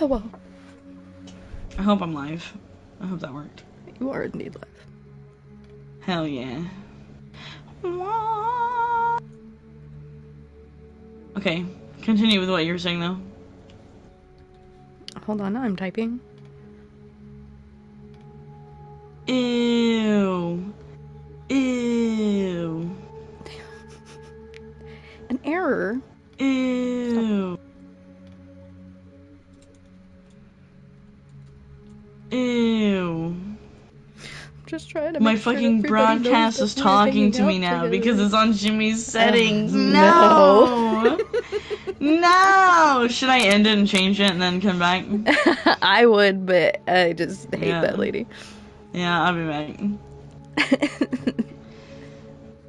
Well. I hope I'm live. I hope that worked. You are indeed live. Hell yeah. Okay, continue with what you were saying though. Hold on, I'm typing. Ew. Ew. An error? Ew. Ew. Just trying to My make sure fucking broadcast is talking to me now because it's on Jimmy's settings. No! No! Should I end it and change it and then come back? I would, but I just hate that lady. Yeah, I'll be back.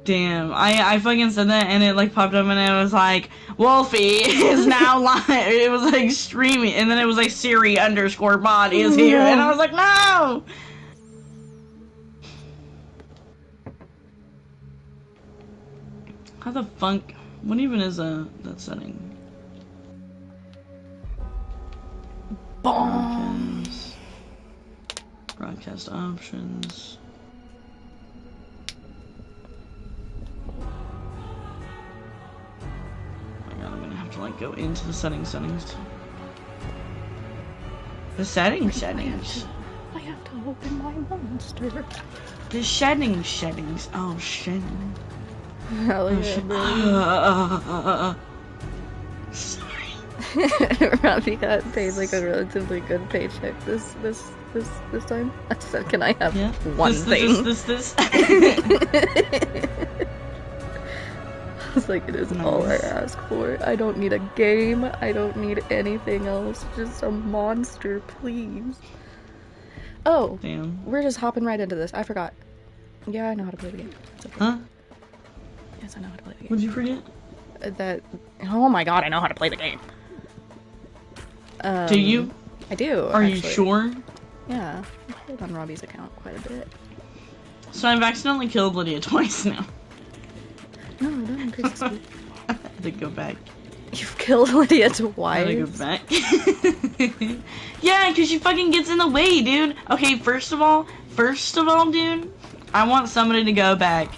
Damn, I fucking said that and it like popped up and it was like, Wolfie is now live. It was like streaming and then it was like Siri_bot is here and I was like, no! How the fuck? What even is that setting? Broadcast. Broadcast options. Oh my god, I'm gonna have to like go into the settings. The settings. I have to open my monster. The settings. Oh shit. Hell yeah, bro. Sorry. Robbie got paid like a relatively good paycheck this time. So can I have one thing? This. I was like, it is all I ask for. I don't need a game. I don't need anything else. Just a monster, please. Oh, damn. We're just hopping right into this. I forgot. Yeah, I know how to play the game. It's okay. Huh? Yes, I know how to play the game. What'd you forget? Oh my god, I know how to play the game. Do you? I do. Are you sure? Yeah. I played on Robbie's account quite a bit. So I've accidentally killed Lydia twice now. No, I don't increase the speed. I had to go back. You've killed Lydia twice? I had to go back. Yeah, because she fucking gets in the way, dude. Okay, first of all, dude, I want somebody to go back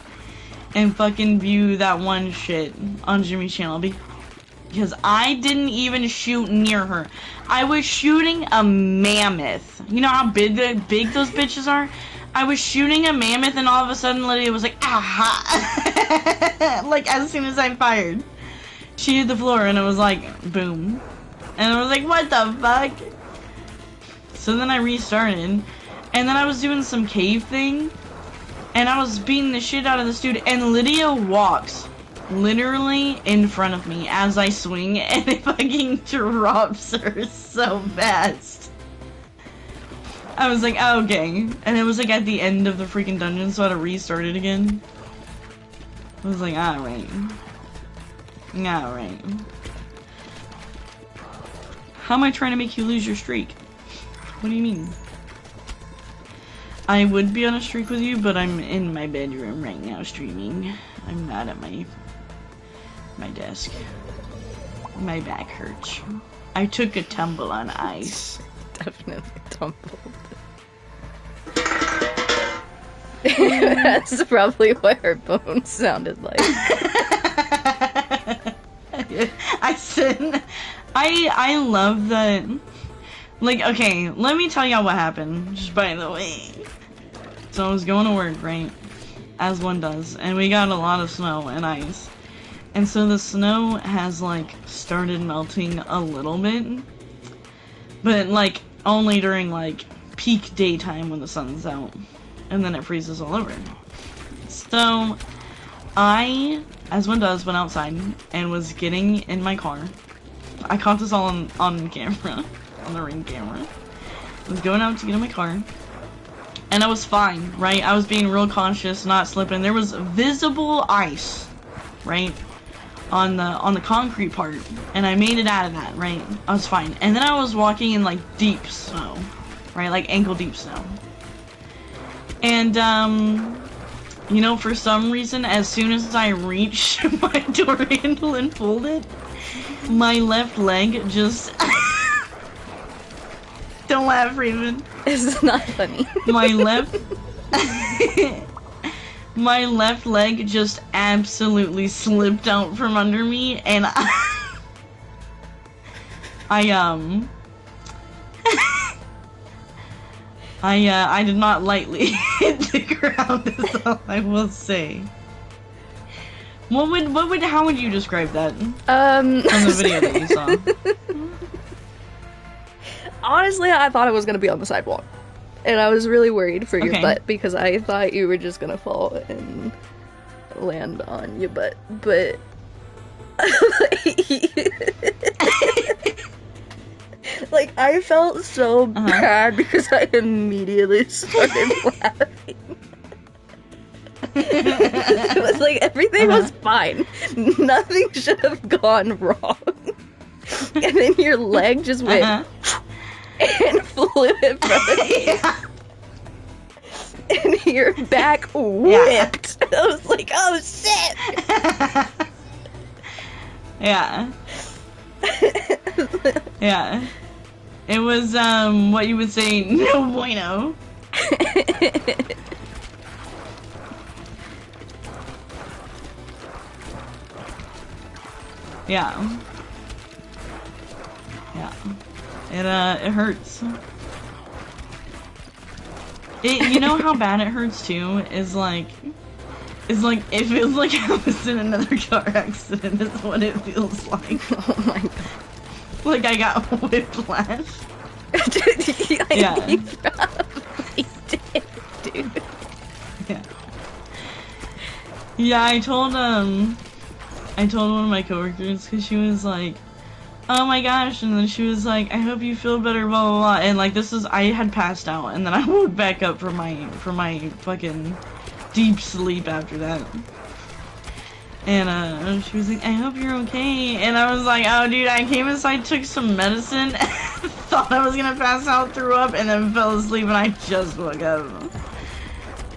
and fucking view that one shit on Jimmy's channel because I didn't even shoot near her. I was shooting a mammoth. You know how big those bitches are? I was shooting a mammoth and all of a sudden Lydia was like, aha! Like as soon as I fired. She hit the floor and it was like, boom. And I was like, what the fuck? So then I restarted and then I was doing some cave thing. And I was beating the shit out of this dude, and Lydia walks literally in front of me as I swing, and it fucking drops her so fast. I was like, oh, okay. And it was like at the end of the freaking dungeon, so I had to restart it again. I was like, alright. Alright. How am I trying to make you lose your streak? What do you mean? I would be on a streak with you, but I'm in my bedroom right now streaming. I'm not at my desk. My back hurts. I took a tumble on ice. Definitely tumbled. That's probably what her bones sounded like. I said, I love that. Like, okay, let me tell y'all what happened, just by the way. So I was going to work, right? As one does. And we got a lot of snow and ice. And so the snow has, like, started melting a little bit. But, like, only during, like, peak daytime when the sun's out. And then it freezes all over. So, I, as one does, went outside and was getting in my car. I caught this all on camera. On the Ring camera. I was going out to get in my car. And I was fine, right? I was being real conscious, not slipping. There was visible ice, right? On the concrete part. And I made it out of that, right? I was fine. And then I was walking in like deep snow. Right? Like ankle deep snow. And you know, for some reason, as soon as I reached my door handle and pulled it, my left leg just Don't laugh, Raven. It's not funny. My left... My left leg just absolutely slipped out from under me, and I did not lightly hit the ground, is all I will say. How would you describe that? From the video that you saw. Honestly, I thought it was gonna be on the sidewalk. And I was really worried for your Okay. butt because I thought you were just gonna fall and land on your butt, but like I felt so bad because I immediately started laughing. It was like everything was fine. Nothing should have gone wrong. And then your leg just went and flew in front of you. Yeah. And your back whipped. I was like, oh shit! Yeah. Yeah. It was, what you would say, no bueno. Yeah. Yeah. It hurts. You know how bad it hurts too? It feels like I was in another car accident is what it feels like. Oh my god. Like I got whiplash. Yeah. You probably did, dude. Yeah. Yeah, I told one of my coworkers because she was like, oh my gosh, and then she was like, I hope you feel better, blah blah blah, and like I had passed out, and then I woke back up from my fucking deep sleep after that. And she was like, I hope you're okay, and I was like, oh dude, I came inside, took some medicine, thought I was gonna pass out, threw up, and then fell asleep, and I just woke up.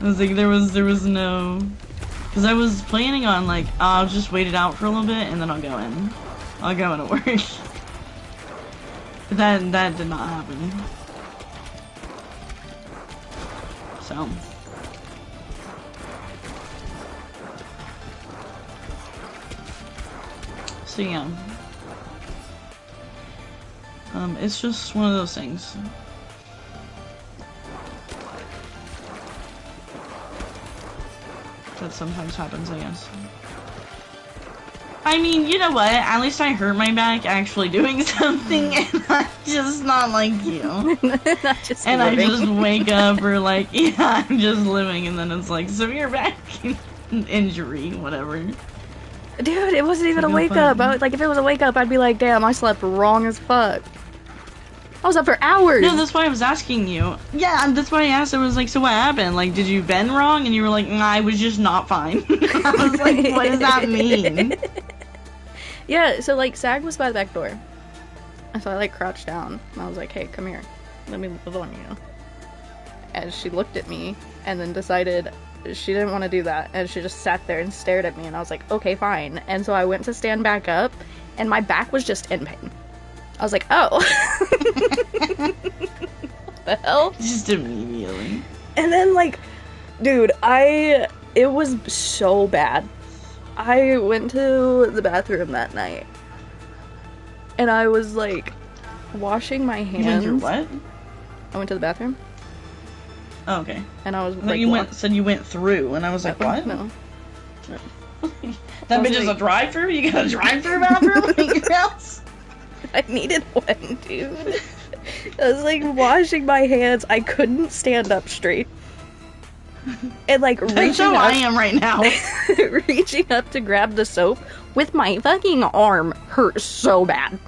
I was like, there was no, because I was planning on like, I'll just wait it out for a little bit, and then I'll go in to work. But that did not happen. So yeah. It's just one of those things. That sometimes happens, I guess. I mean, you know what? At least I hurt my back actually doing something, and I'm just not like you. Not just And living. I just wake up, or like, yeah, I'm just living, and then it's like, severe back injury, whatever. Dude, it wasn't even a Go wake fun. up. Like, if it was a wake up, I'd be like, damn, I slept wrong as fuck. I was up for hours. No, that's why I was asking you. Yeah, that's why I asked. I was like, so what happened? Like, did you bend wrong? And you were like, nah, I was just not fine. I was like, what does that mean? Yeah, so like Sag was by the back door. And so I like crouched down. And I was like, hey, come here. Let me love on you. And she looked at me and then decided she didn't want to do that. And she just sat there and stared at me. And I was like, okay, fine. And so I went to stand back up and my back was just in pain. I was like, oh. What the hell? Just immediately. And then, like, dude, it was so bad. I went to the bathroom that night. And I was, like, washing my hands. You went through what? I went to the bathroom. Oh, okay. And I was, Like, like, you said you went through, and I was like, what? No. That I was bitch is like- a drive-through? You got a drive-through bathroom in your house? I needed one, dude. I was, like, washing my hands. I couldn't stand up straight. And, like, That's reaching how up. I am right now. Reaching up to grab the soap with my fucking arm hurt so bad.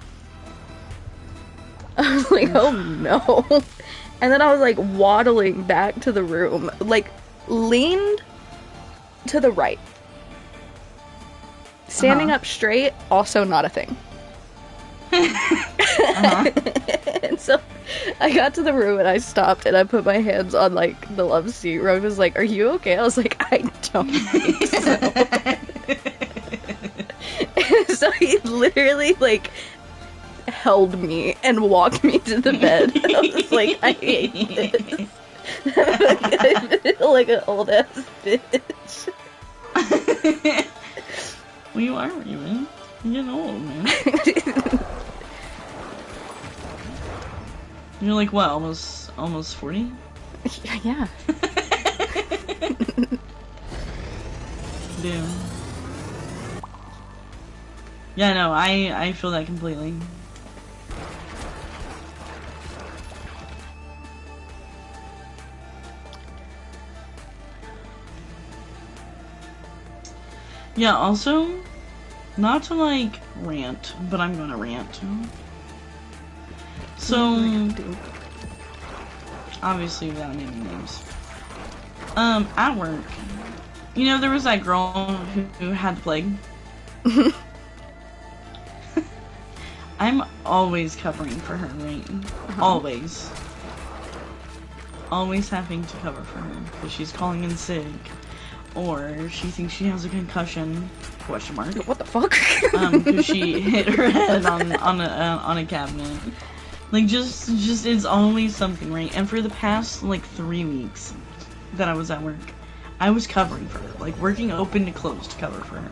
I was like, oh no. And then I was like waddling back to the room, like leaned to the right. Standing up straight, also not a thing. And so I got to the room and I stopped and I put my hands on like the love seat. Rogue was like, are you okay? I was like, I don't think so. So he literally like held me and walked me to the bed. I was like, I hate this. I feel like an old ass bitch. Well, you are, man. You're getting old, man. You're like, what, almost 40? Yeah. Damn. Yeah, no, I feel that completely. Yeah, also, not to like rant, but I'm gonna rant. So, obviously without naming names. At work, you know, there was that girl who had the plague. I'm always covering for her, right? Always. Always having to cover for her because she's calling in sick, or she thinks she has a concussion. Question mark. What the fuck? Because she hit her head on a cabinet. Like just it's always something, right? And for the past like 3 weeks that I was at work, I was covering for her, like working open to close to cover for her.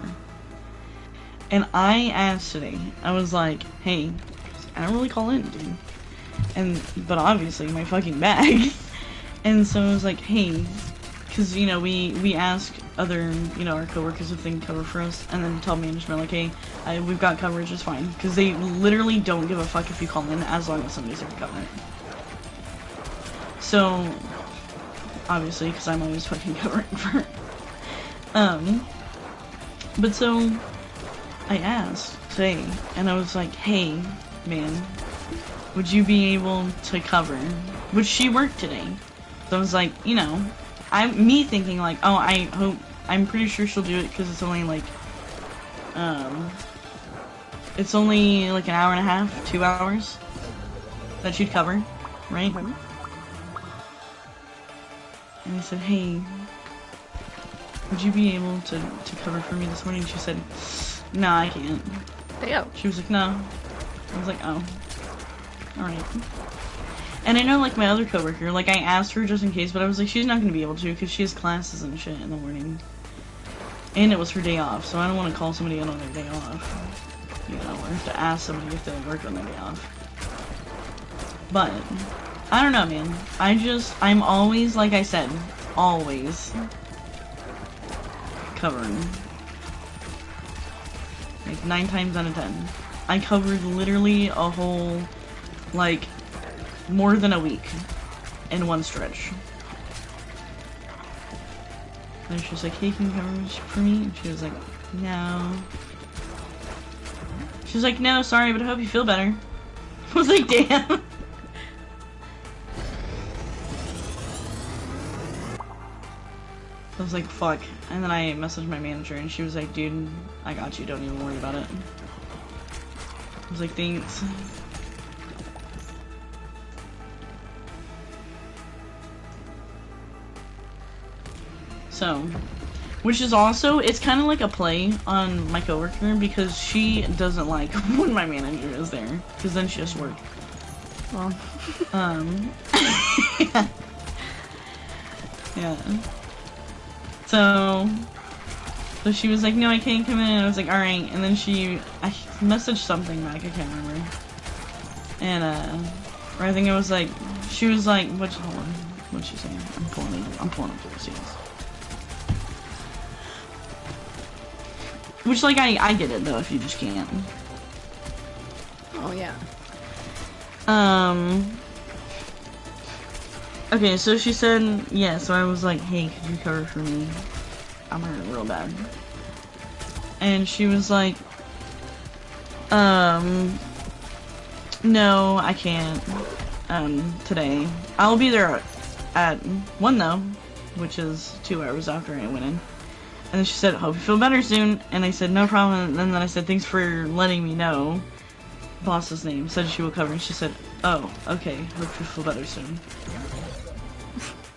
And I asked today, I was like, hey, I don't really call in, dude. But obviously my fucking bag. And so I was like, hey, because, you know, we ask other, you know, our coworkers if they can cover for us, and then tell management, like, hey, we've got coverage, it's fine. Because they literally don't give a fuck if you call in, as long as somebody's there to cover. So, obviously, because I'm always fucking covering for her. But so, I asked today, and I was like, hey, man, would you be able to cover? Would she work today? So I was like, you know, me thinking like, oh, I'm pretty sure she'll do it because it's only like, it's only like an hour and a half, 2 hours that she'd cover, right? And I said, hey, would you be able to cover for me this morning? She said, no, I can't. Damn. She was like, no. I was like, oh, alright. And I know, like, my other coworker, like, I asked her just in case, but I was like, she's not gonna be able to, because she has classes and shit in the morning. And it was her day off, so I don't want to call somebody in on their day off. You know, or have to ask somebody if they work on their day off. But, I don't know, man. I'm always, like I said, always covering. Like, 9 times out of 10. I covered literally a whole, like, more than a week in one stretch. And she was like, hey, can you cover for me? And she was like, no. She was like, no, sorry, but I hope you feel better. I was like, damn. I was like, fuck. And then I messaged my manager and she was like, dude, I got you, don't even worry about it. I was like, thanks. So, which is also, it's kind of like a play on my coworker because she doesn't like when my manager is there, because then she has to work. Well. Yeah. Yeah. So she was like, no, I can't come in. And I was like, alright. And then I messaged something back, I can't remember. And, or I think it was like, she was like, hold on, what'd she say? I'm pulling up the receipts. Which, like, I get it, though, if you just can't. Oh, yeah. Okay, so she said, yeah, so I was like, hey, could you cover for me? I'm hurting real bad. And she was like, no, I can't, today. I'll be there at 1, though, which is 2 hours after I went in. And then she said, hope you feel better soon. And I said, no problem. And then I said, thanks for letting me know. Boss's name said she will cover. And she said, oh, okay. Hope you feel better soon.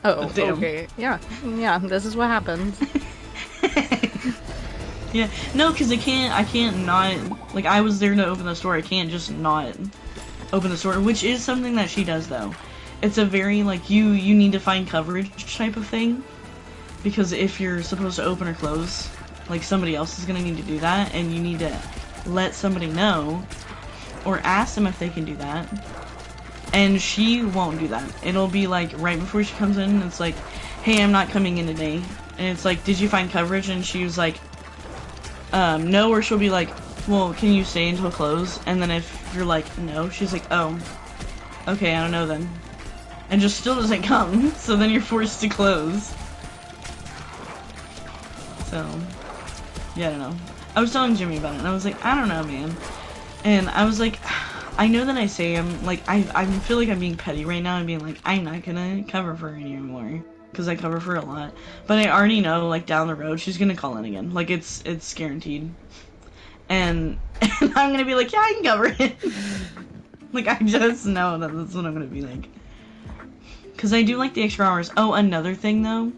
Oh, damn. Okay. Yeah. Yeah, this is what happens. Yeah. No, because I can't not, like, I was there to open the store. I can't just not open the store, which is something that she does though. It's a very like you need to find coverage type of thing, because if you're supposed to open or close, like somebody else is gonna need to do that, and you need to let somebody know or ask them if they can do that. And she won't do that. It'll be like right before she comes in, it's like, hey, I'm not coming in today. And it's like, did you find coverage? And she was like, no, or she'll be like, well, can you stay until close? And then if you're like, no, she's like, oh, okay, I don't know then. And just still doesn't come, so then you're forced to close. So, yeah, I don't know. I was telling Jimmy about it, and I was like, I don't know, man. And I was like, I know that I say I'm, like, I feel like I'm being petty right now and being like, I'm not gonna cover for her anymore. Because I cover for her a lot. But I already know, like, down the road, she's gonna call in again. Like, it's guaranteed. And I'm gonna be like, yeah, I can cover it. Like, I just know that that's what I'm gonna be like. Because I do like the extra hours. Oh, another thing, though,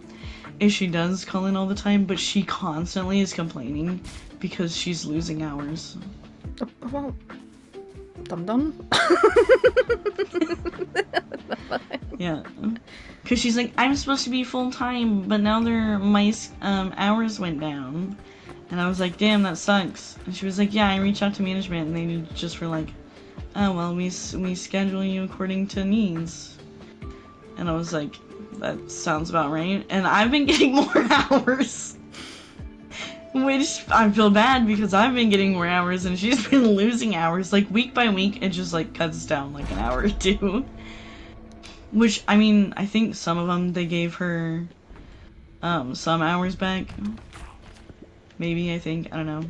is she does call in all the time, but she constantly is complaining because she's losing hours. Well, dum-dum. Yeah. Because she's like, I'm supposed to be full-time, but now my hours went down. And I was like, damn, that sucks. And she was like, yeah, I reached out to management, and they just were like, oh, well, we schedule you according to needs. And I was like, that sounds about right. And I've been getting more hours. Which I feel bad because I've been getting more hours and she's been losing hours. Like, week by week, it just, like, cuts down, like, an hour or two. Which, I mean, I think some of them, they gave her, some hours back. Maybe, I think. I don't know.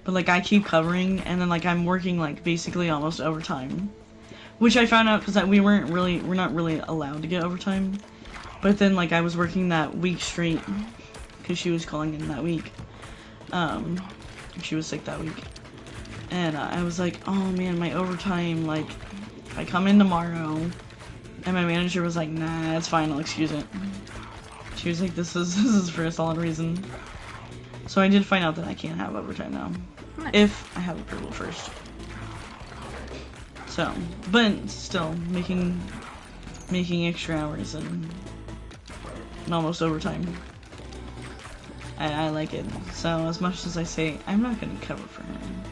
But, like, I keep covering, and then, like, I'm working, like, basically almost overtime. Which I found out because we're not really allowed to get overtime. But then, like, I was working that week straight. Because she was calling in that week. She was sick that week. And I was like, oh man, my overtime, like, if I come in tomorrow, and my manager was like, nah, it's fine, I'll excuse it. She was like, this is for a solid reason. So I did find out that I can't have overtime now. Nice. If I have approval first. So, but still, making extra hours and almost overtime. I like it. So as much as I say, I'm not gonna cover for him,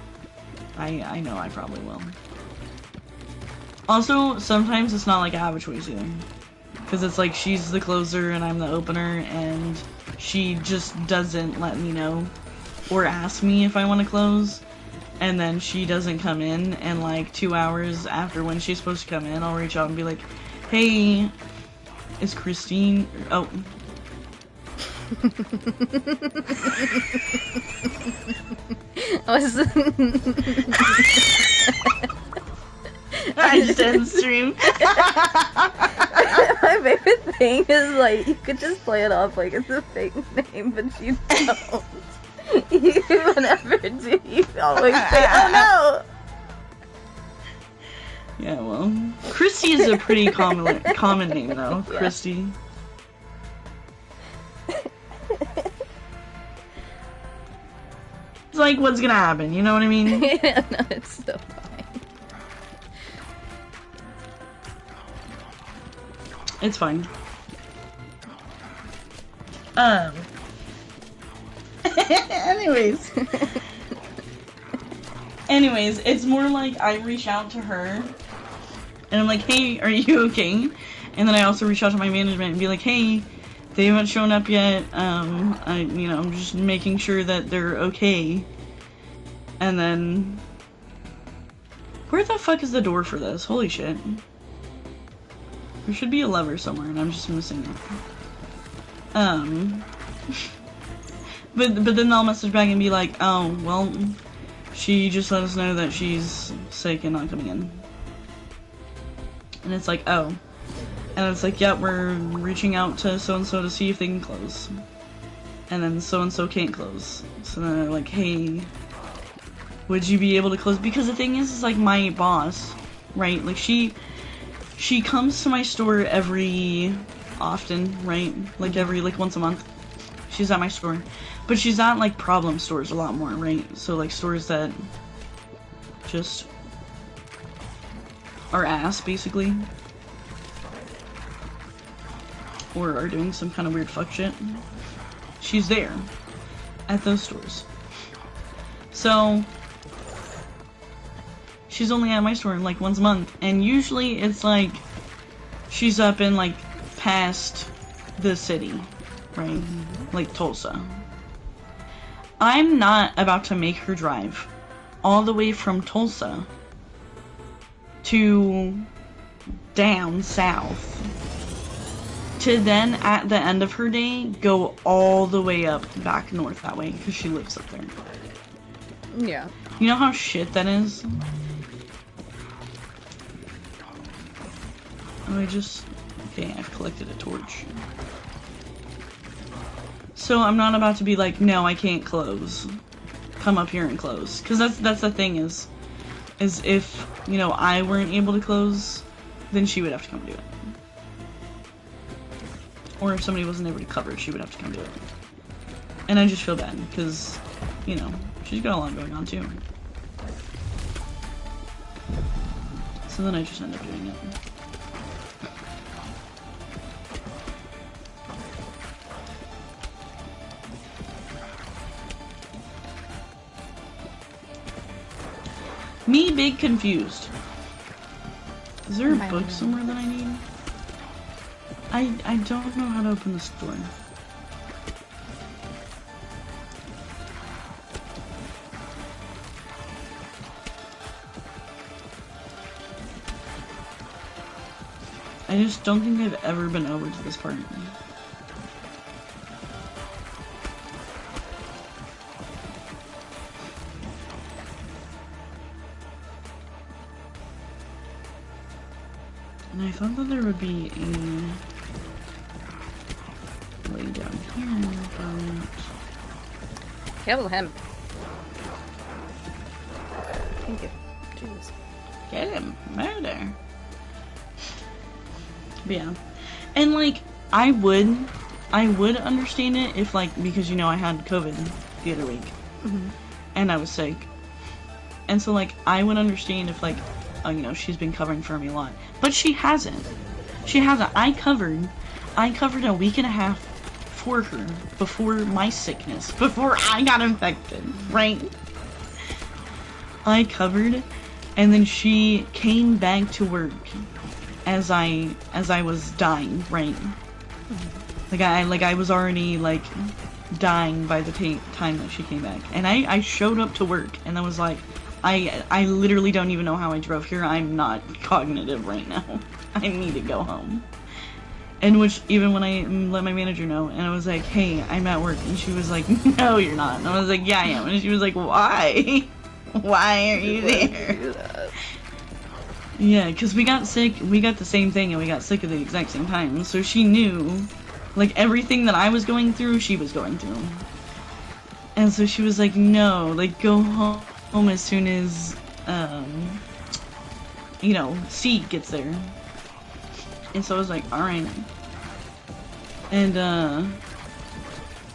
I know I probably will. Also, sometimes it's not like I have a choice either. Because it's like she's the closer and I'm the opener, and she just doesn't let me know or ask me if I want to close. And then she doesn't come in, and like 2 hours after when she's supposed to come in, I'll reach out and be like, hey, is Christine... Oh. I just didn't stream. My favorite thing is, like, you could just play it off like it's a fake name, but you don't. You never do. You always say, oh no! Yeah, well, Christy is a pretty common name, though. Yeah. Christy. It's like, what's gonna happen? You know what I mean? Yeah, no, it's so fine. It's fine. Anyways, it's more like I reach out to her, and I'm like, hey, are you okay? And then I also reach out to my management and be like, hey, they haven't shown up yet. I'm just making sure that they're okay. And then, where the fuck is the door for this? Holy shit. There should be a lever somewhere, and I'm just missing it. But then they'll message back and be like, oh, well, she just let us know that she's sick and not coming in. And it's like, oh. And it's like, yeah, we're reaching out to so-and-so to see if they can close. And then so-and-so can't close. So then they're like, hey, would you be able to close? Because the thing is like, my boss, right, like, she comes to my store every often, right? Like, once a month. She's at my store. But she's at, like, problem stores a lot more, right? So, like, stores that just our ass, basically. Or are doing some kind of weird fuck shit. She's there. At those stores. So, she's only at my store like once a month. And usually it's like, she's up in like past the city. Right? Like Tulsa. I'm not about to make her drive all the way from Tulsa to down south to then at the end of her day go all the way up back north that way because she lives up there. Yeah. You know how shit that is? Oh, okay, I've collected a torch. So I'm not about to be like, no, I can't close. Come up here and close. Because that's the thing is if, you know, I weren't able to close, then she would have to come do it. Or if somebody wasn't able to cover it, she would have to come do it. And I just feel bad, because, you know, she's got a lot going on too. So then I just end up doing it. Me big confused. Is there a book somewhere that I need? I don't know how to open this door. I just don't think I've ever been over to this part. And I thought that there would be a way down here, but... Kill him. Thank you. Jesus. Get him. Murder. But yeah. And like, I would understand it if like, because you know I had COVID the other week. Mm-hmm. And I was sick. And so like, I would understand if like, you know, she's been covering for me a lot. But she hasn't. She hasn't. I covered a week and a half for her before my sickness, before I got infected, right? I covered, and then she came back to work as I was dying, right? Like I was already like dying by the time that she came back, and I showed up to work, and I was like, I literally don't even know how I drove here. I'm not cognitive right now. I need to go home. And which, even when I let my manager know, and I was like, hey, I'm at work, and she was like, no, you're not. And I was like, yeah, I am. And she was like, why? Why are you there? Yeah, because we got sick, we got the same thing, and we got sick at the exact same time. So she knew, like, everything that I was going through, she was going through. And so she was like, no, like, go home as soon as, you know, C gets there. And so I was like, alright. And,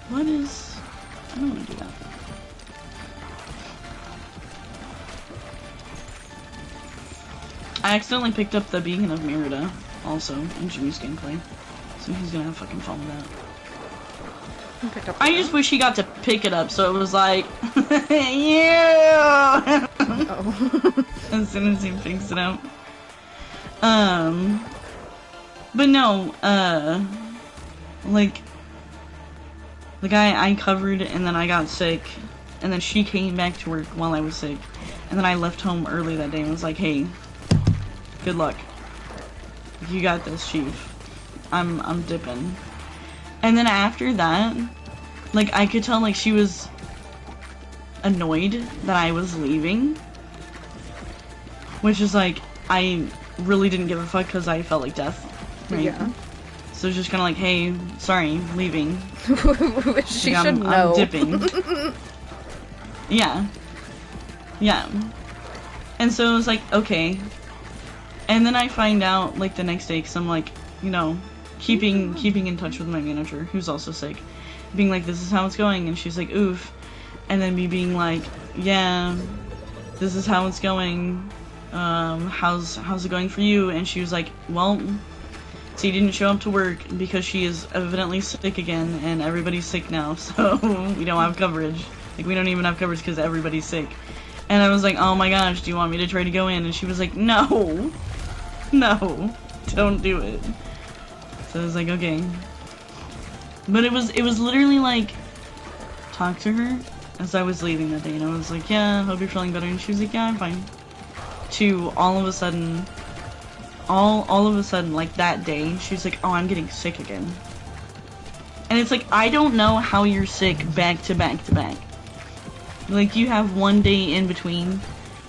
what is... I don't want to do that. I accidentally picked up the Beacon of Merida, also, in Jimmy's gameplay. So he's gonna have fucking fun with that. I just wish he got to pick it up, so it was like, yeah! Oh. As soon as he picks it up. But no, like I covered, and then I got sick, and then she came back to work while I was sick, and then I left home early that day and was like, hey, good luck. You got this, chief. I'm dipping. And then after that, like, I could tell, like, she was annoyed that I was leaving, which is like, I really didn't give a fuck because I felt like death. Right? Yeah. So it's just kind of like, hey, sorry, leaving. She like, should know. I'm dipping. Yeah. Yeah. And so it was like, okay. And then I find out, like, the next day, because I'm like, you know, keeping in touch with my manager, who's also sick, being like, this is how it's going, and she's like, oof. And then me being like, yeah, this is how it's going. how's it going for you? And she was like, well, so you didn't show up to work because she is evidently sick again, and everybody's sick now, so we don't have coverage. Like, we don't even have coverage because everybody's sick. And I was like, oh my gosh, do you want me to try to go in? And she was like, no, don't do it. So I was like, okay. But it was literally like, talk to her as I was leaving that day, and I was like, yeah, hope you're feeling better. And she was like, yeah, I'm fine. To all of a sudden, like that day, she was like, oh, I'm getting sick again. And it's like, I don't know how you're sick back to back to back. Like, you have one day in between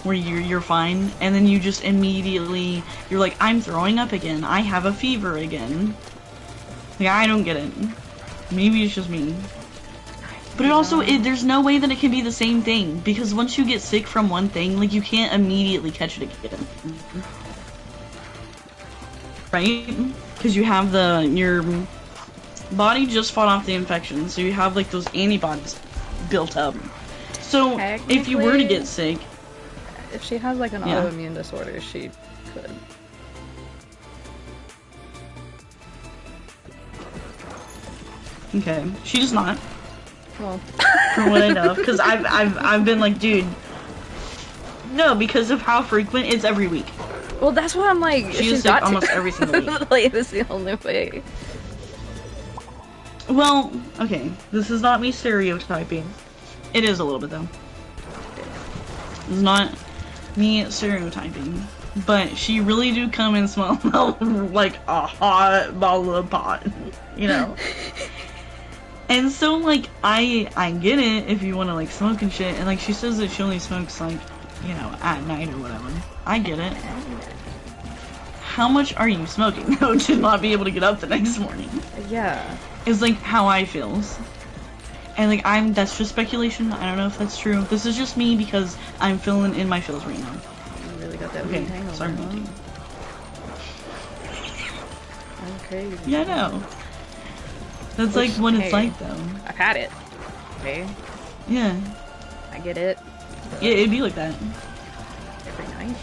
where you're fine, and then you just immediately, you're like, I'm throwing up again. I have a fever again. Like, I don't get it. Maybe it's just me. But it also, there's no way that it can be the same thing, because once you get sick from one thing, like, you can't immediately catch it again. Right? Because you have your body just fought off the infection, so you have, like, those antibodies built up. So, if you were to get sick... If she has, like, an autoimmune disorder, she could. Okay. She does not. Well, from what I know, because I've been like, dude, no, because of how frequent it's every week. Well, that's what I'm like. She's sick almost every single week. Like, that's the only way. Well, okay, this is not me stereotyping. It is a little bit though. It's not me stereotyping, but she really do come and smell like a hot bottle of pot, you know. And so, like, I get it if you want to, like, smoke and shit. And, like, she says that she only smokes, like, you know, at night or whatever. I get it. How much are you smoking, though, to not be able to get up the next morning? Yeah. It's, like, how I feels. And, like, that's just speculation. I don't know if that's true. This is just me because I'm feeling in my feels right now. You really got that okay, hangover. sorry, Huh? Monkey. That's crazy. Yeah, I know. That's like what it's like, though. I've had it. Okay. Yeah. I get it. Yeah, it'd be like that. Every night.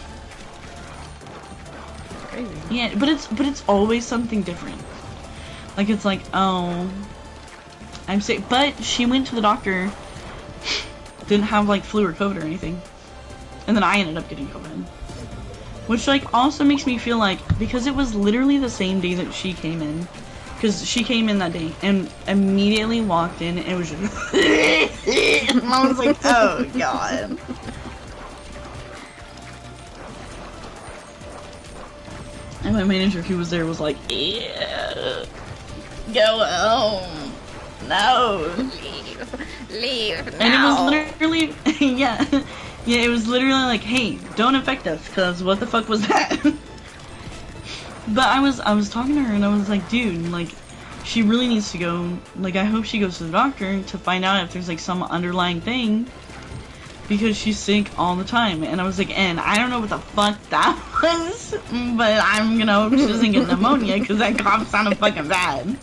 It's crazy. Yeah, but it's always something different. Like, it's like, oh, I'm sick. But she went to the doctor, didn't have, like, flu or COVID or anything. And then I ended up getting COVID. Which, like, also makes me feel like, because it was literally the same day that she came in. Because she came in that day and immediately walked in and it was just and I was like, oh god. And my manager who was there was like, yeah, go home. No. Leave now. And it was literally, yeah, it was literally like, hey, don't infect us, because what the fuck was that? But I was talking to her and I was like, dude, like, she really needs to go, like, I hope she goes to the doctor to find out if there's, like, some underlying thing, because she's sick all the time. And I was like, and I don't know what the fuck that was, but I'm gonna hope she doesn't get pneumonia, because that cough sounded fucking bad.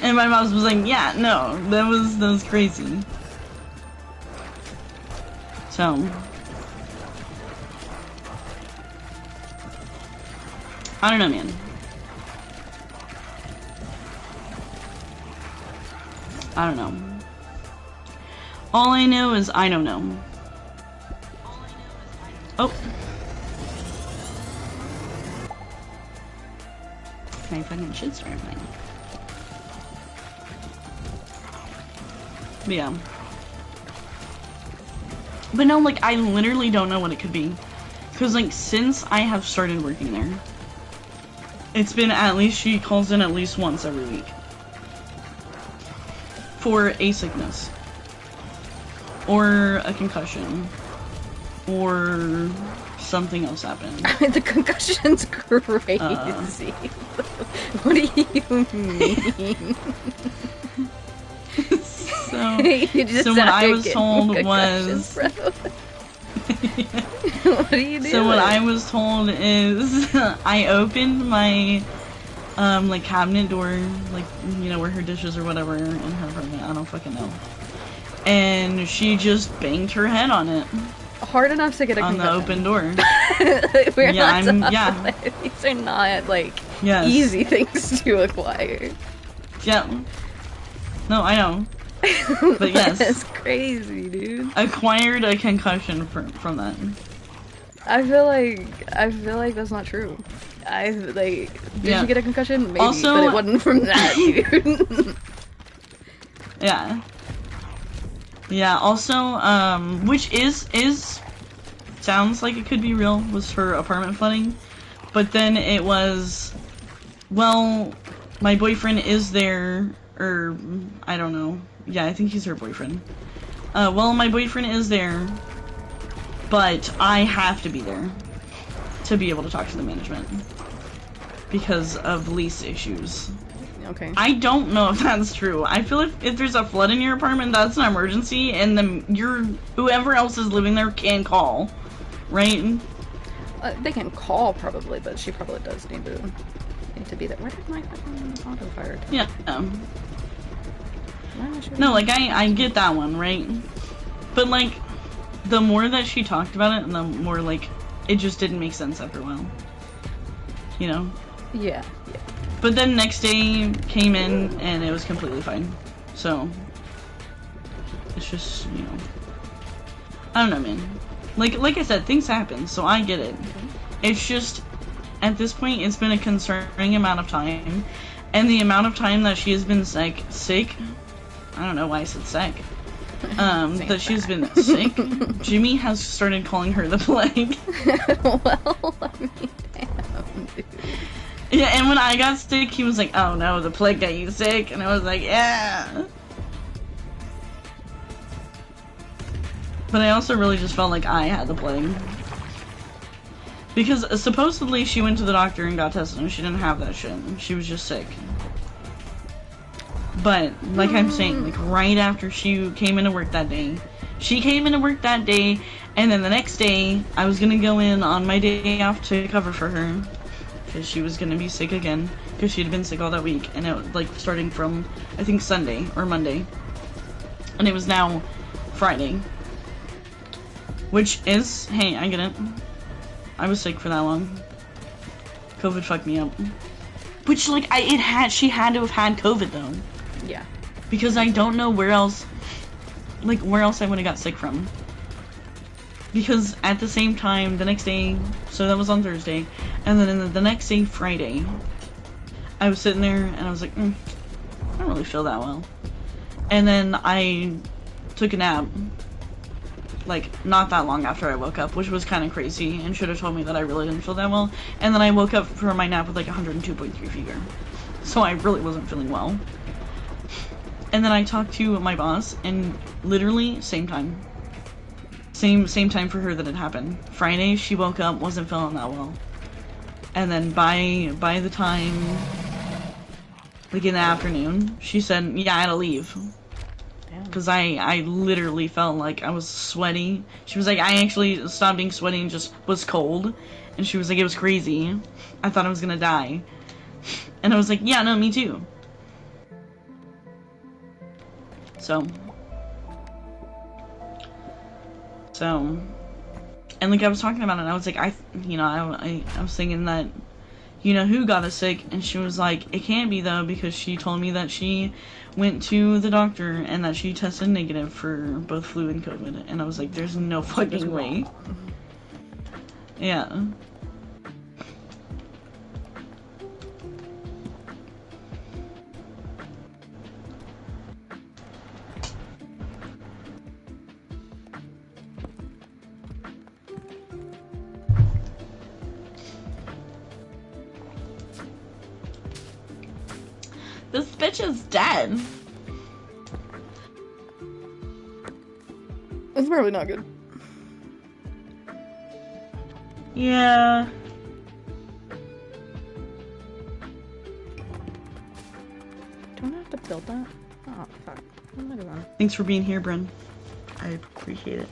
And my mom was like, yeah, no, that was crazy. So, I don't know, man. I don't know. All I know is I don't know. Oh. My fucking shit's rambling. But yeah. But no, like, I literally don't know what it could be. Because, like, since I have started working there, it's been at least, she calls in at least once every week. For a sickness. Or a concussion. Or something else happened. The concussion's crazy. What do you mean? So what I was told was... What are you doing? So what I was told is I opened my like cabinet door, like, you know, where her dishes or whatever in her apartment, I don't fucking know. And she just banged her head on it. hard enough to get a on the concussion. open door. We're Yeah, not yeah. These are not like Yes. easy things to acquire. Yeah. No, I know. But yes. That's crazy, dude. Acquired a concussion from that. I feel like that's not true. Did Yeah. you get a concussion? Maybe, Also- but it wasn't from that, dude. Yeah. Yeah, also, which is sounds like it could be real, was her apartment flooding. But then it was, well, my boyfriend is there, or, I don't know. Yeah, I think he's her boyfriend. Well, my boyfriend is there, but I have to be there to be able to talk to the management because of lease issues. Okay. I don't know if that's true. I feel if there's a flood in your apartment, that's an emergency, and then whoever else is living there can call, right? They can call probably, but she probably does need to be there. Where did my fucking auto fire? Yeah. Why am I shooting? No, like I get that one, right? But like, the more that she talked about it, and the more like it just didn't make sense after a while. You know? Yeah. But then next day came in and it was completely fine. So it's just, you know, I don't know, man. Like I said, things happen, so I get it. It's just at this point it's been a concerning amount of time, and the amount of time that she has been sick. I don't know why I said sick. That she's been sick. Jimmy has started calling her the plague. Well, I mean, damn, dude. Yeah, and when I got sick, he was like, "Oh no, the plague got you sick," and I was like, "Yeah." But I also really just felt like I had the plague. Because supposedly she went to the doctor and got tested and she didn't have that shit. She was just sick. But, like I'm saying, like right after she came into work that day, and then the next day, I was gonna go in on my day off to cover for her. Because she was gonna be sick again. Because she'd been sick all that week. And it, like, starting from, I think, Sunday or Monday. And it was now Friday. Which is, hey, I get it. I was sick for that long. COVID fucked me up. Which, like, she had to have had COVID, though. Yeah. Because I don't know where else I would have got sick from. Because at the same time, the next day, so that was on Thursday, and then the next day, Friday, I was sitting there, and I was like, I don't really feel that well. And then I took a nap, like, not that long after I woke up, which was kind of crazy, and should have told me that I really didn't feel that well. And then I woke up from my nap with, like, 102.3 fever. So I really wasn't feeling well. And then I talked to my boss, and literally, same time. Same time for her that it happened. Friday, she woke up, wasn't feeling that well. And then by the time, like in the afternoon, she said, yeah, I had to leave. Because I literally felt like I was sweaty. She was like, I actually stopped being sweaty and just was cold. And she was like, it was crazy. I thought I was gonna die. And I was like, yeah, no, me too. So, and like I was talking about it, and I was like, I was thinking that, you know, who got us sick? And she was like, it can't be though, because she told me that she went to the doctor and that she tested negative for both flu and COVID. And I was like, there's no fucking way. Yeah. This bitch is dead. It's probably not good. Yeah. Don't I have to build that? Oh, fuck. What am I doing? Thanks for being here, Bryn. I appreciate it.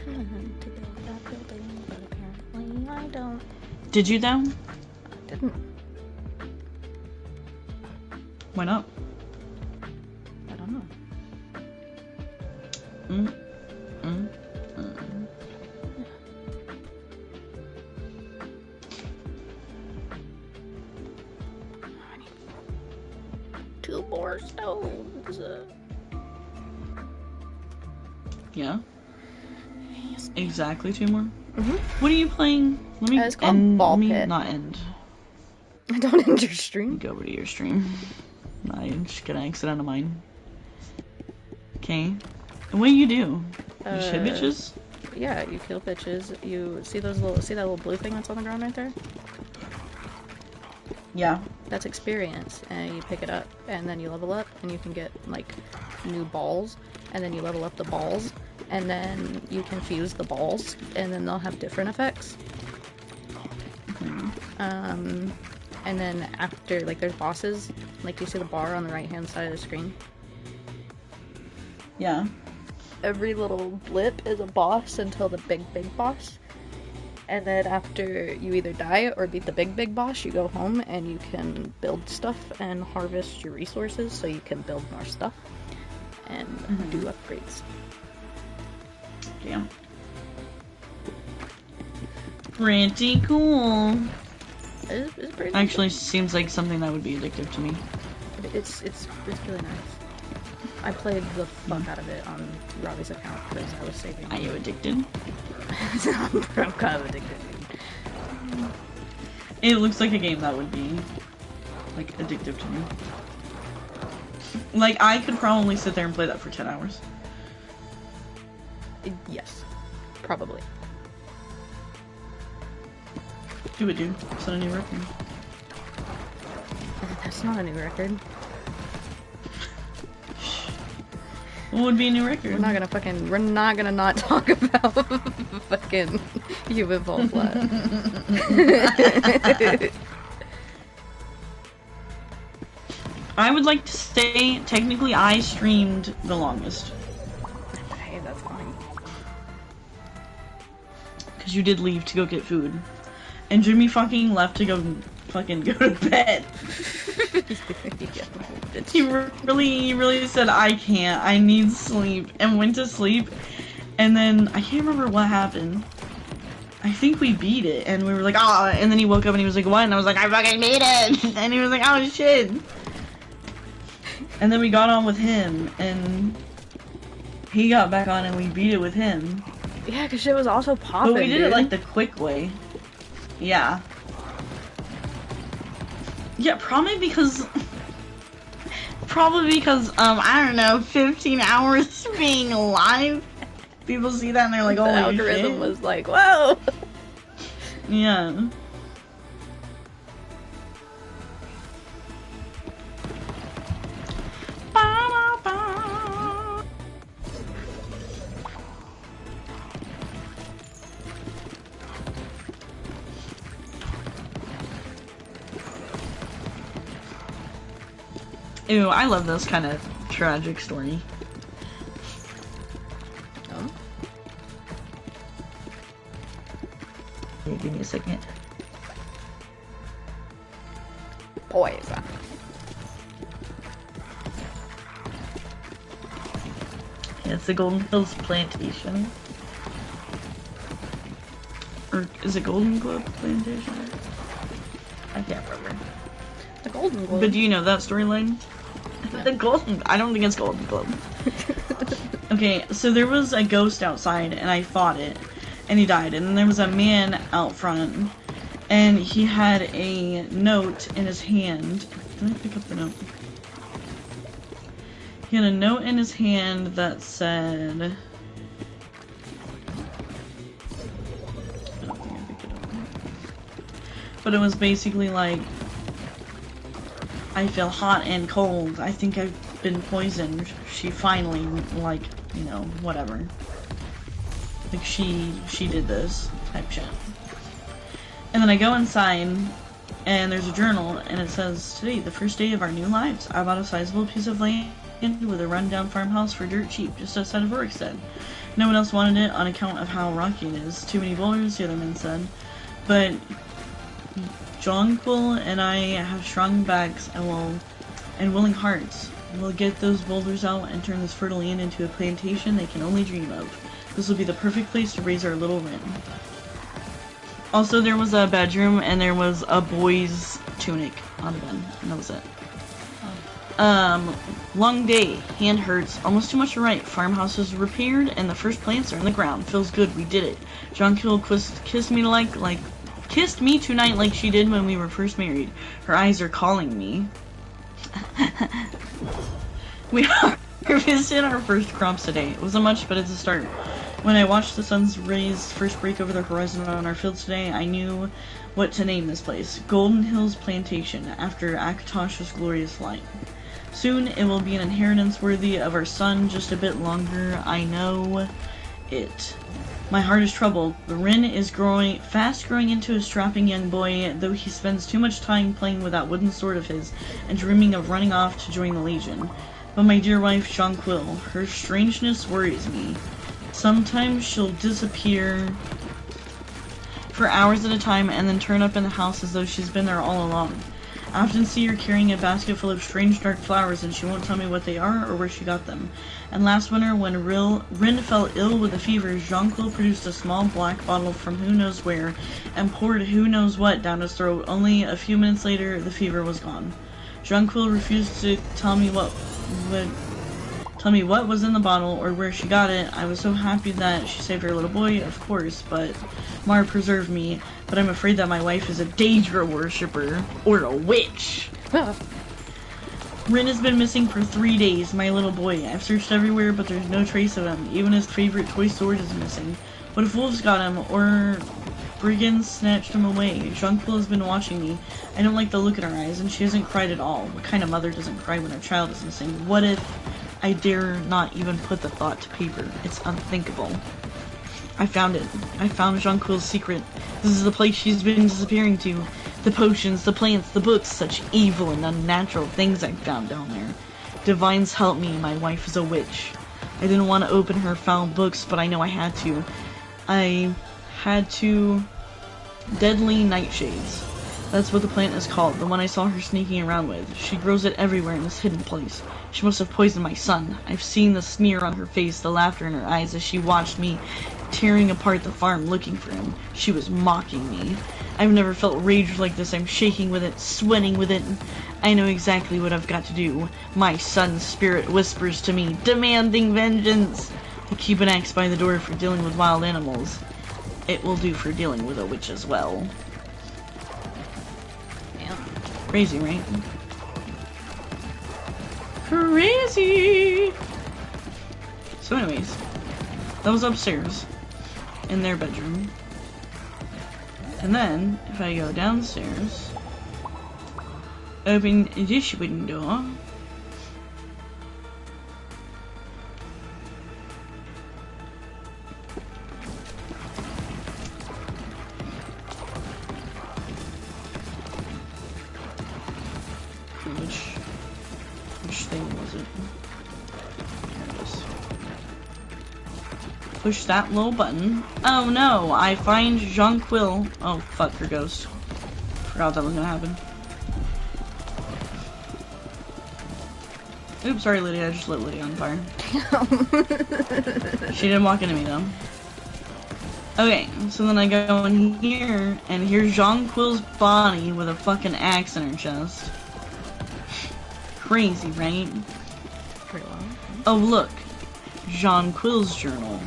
Thought I had to build that building, but apparently I don't. Did you though? I didn't. Why not? more stones. Yeah. Yes. Exactly 2 more. Mhm. What are you playing? Let me It's called Ball Pit. not end. I don't end your stream. Go over to your stream. I'm just gonna exit out of mine. Okay. And what do? You just hit bitches? Yeah, you kill bitches. You see that little blue thing that's on the ground right there? Yeah. That's experience, and you pick it up, and then you level up, and you can get like new balls, and then you level up the balls, and then you can fuse the balls, and then they'll have different effects. And then after, like, there's bosses, like, you see the bar on the right-hand side of the screen? Yeah. Every little blip is a boss until the big boss. And then after you either die or beat the big boss, you go home and you can build stuff and harvest your resources so you can build more stuff and do upgrades. Damn. Pretty cool. It's pretty Actually, seems like something that would be addictive to me. It's really nice. I played the fuck out of it on Robbie's account because I was saving. Are you addicted? I'm kind of addicted. It looks like a game that would be, like, addictive to me. Like, I could probably sit there and play that for 10 hours. Yes, probably. Do it, dude. Set a new record. That's not a new record. What would be a new record? We're not gonna not talk about fucking Human Fall Flat. I would like to say, technically, I streamed the longest. Hey, that's fine. Because you did leave to go get food. And Jimmy fucking left to go to bed. He really said, I can't, I need sleep, and went to sleep. And then, I can't remember what happened. I think we beat it, and we were like, ah, and then he woke up and he was like, what? And I was like, I fucking beat it! And he was like, oh shit! And then we got on with him, and he got back on and we beat it with him. Yeah, because shit was also popping, But we did it like the quick way. Yeah. Yeah, probably because, I don't know, 15 hours being live. People see that and they're like, oh, the algorithm was like, whoa! Yeah. Ew, I love this kind of tragic story. Oh? Yeah, give me a second. Poison. Yeah, it's the Golden Hills Plantation. Or is it Golden Globe Plantation? I can't remember. The Golden Globe. But do you know that storyline? No. The Golden... I don't think it's Golden Globe. Okay, so there was a ghost outside, and I fought it, and he died. And then there was a man out front, and he had a note in his hand. Let me pick up the note. He had a note in his hand that said... I don't think I picked it up. But it was basically like... I feel hot and cold. I think I've been poisoned. She finally, like, you know, whatever. Like, she did this type shit. And then I go inside, and there's a journal, and it says, today, the first day of our new lives. I bought a sizable piece of land with a rundown farmhouse for dirt cheap, just outside of Orikstead. No one else wanted it on account of how rocky it is. Too many boulders, the other men said. But Jonquil and I have strong backs and willing hearts. We'll get those boulders out and turn this fertile land into a plantation they can only dream of. This will be the perfect place to raise our little Rin. Also, there was a bedroom and there was a boy's tunic on the bed, and that was it. Long day. Hand hurts. Almost too much to write. Farmhouse is repaired, and the first plants are in the ground. Feels good. We did it. Jonquil kissed me tonight like she did when we were first married. Her eyes are calling me. We harvested our first crops today. It wasn't much, but it's a start. When I watched the sun's rays first break over the horizon on our fields today, I knew what to name this place. Golden Hills Plantation, after Akatosh's glorious light. Soon it will be an inheritance worthy of our son. Just a bit longer, I know it. My heart is troubled. The Rin is fast growing into a strapping young boy, though he spends too much time playing with that wooden sword of his and dreaming of running off to join the Legion. But my dear wife, Jonquil, her strangeness worries me. Sometimes she'll disappear for hours at a time and then turn up in the house as though she's been there all along. I often see her carrying a basket full of strange dark flowers, and she won't tell me what they are or where she got them. And last winter, when Rin fell ill with a fever, Jonquil produced a small black bottle from who knows where and poured who knows what down his throat. Only a few minutes later, the fever was gone. Jonquil refused to tell me what was in the bottle or where she got it. I was so happy that she saved her little boy, of course, but Mar preserved me. But I'm afraid that my wife is a Daedra worshipper or a witch. Rin has been missing for 3 days, my little boy. I've searched everywhere, but there's no trace of him. Even his favorite toy sword is missing. What if wolves got him, or brigands snatched him away? Jonquil has been watching me. I don't like the look in her eyes, and she hasn't cried at all. What kind of mother doesn't cry when her child is missing? What if I dare not even put the thought to paper? It's unthinkable. I found it. I found Jonquil's secret. This is the place she's been disappearing to. The potions, the plants, the books, such evil and unnatural things I found down there. Divines help me, my wife is a witch. I didn't want to open her foul books, but I know I had to. I had to. Deadly nightshades. That's what the plant is called, the one I saw her sneaking around with. She grows it everywhere in this hidden place. She must have poisoned my son. I've seen the sneer on her face, the laughter in her eyes as she watched me tearing apart the farm looking for him. She was mocking me. I've never felt rage like this. I'm shaking with it, sweating with it. I know exactly what I've got to do. My son's spirit whispers to me, demanding vengeance. I keep an axe by the door for dealing with wild animals. It will do for dealing with a witch as well. Crazy, right? Crazy! So anyways, that was upstairs in their bedroom. And then, if I go downstairs, open this window, which thing was it? There it is. Push that little button. Oh no, I find Jonquil. Oh fuck, her ghost. Forgot that was gonna happen. Oops, sorry Lydia, I just lit Lydia on fire. She didn't walk into me though. Okay, so then I go in here, and here's Jonquil's body with a fucking axe in her chest. Crazy, right? Pretty well. Oh look, Jonquil's journal.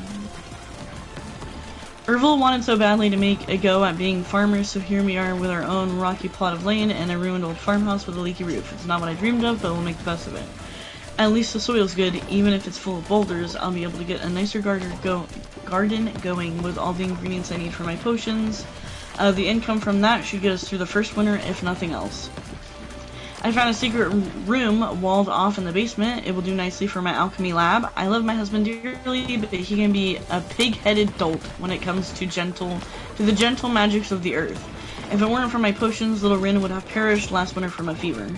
Ervil wanted so badly to make a go at being farmers, so here we are with our own rocky plot of land and a ruined old farmhouse with a leaky roof. It's not what I dreamed of, but we'll make the best of it. At least the soil's good, even if it's full of boulders. I'll be able to get a nicer garden going with all the ingredients I need for my potions. The income from that should get us through the first winter, if nothing else. I found a secret room walled off in the basement. It will do nicely for my alchemy lab. I love my husband dearly, but he can be a pig-headed dolt when it comes to the gentle magics of the earth. If it weren't for my potions, little Rin would have perished last winter from a fever.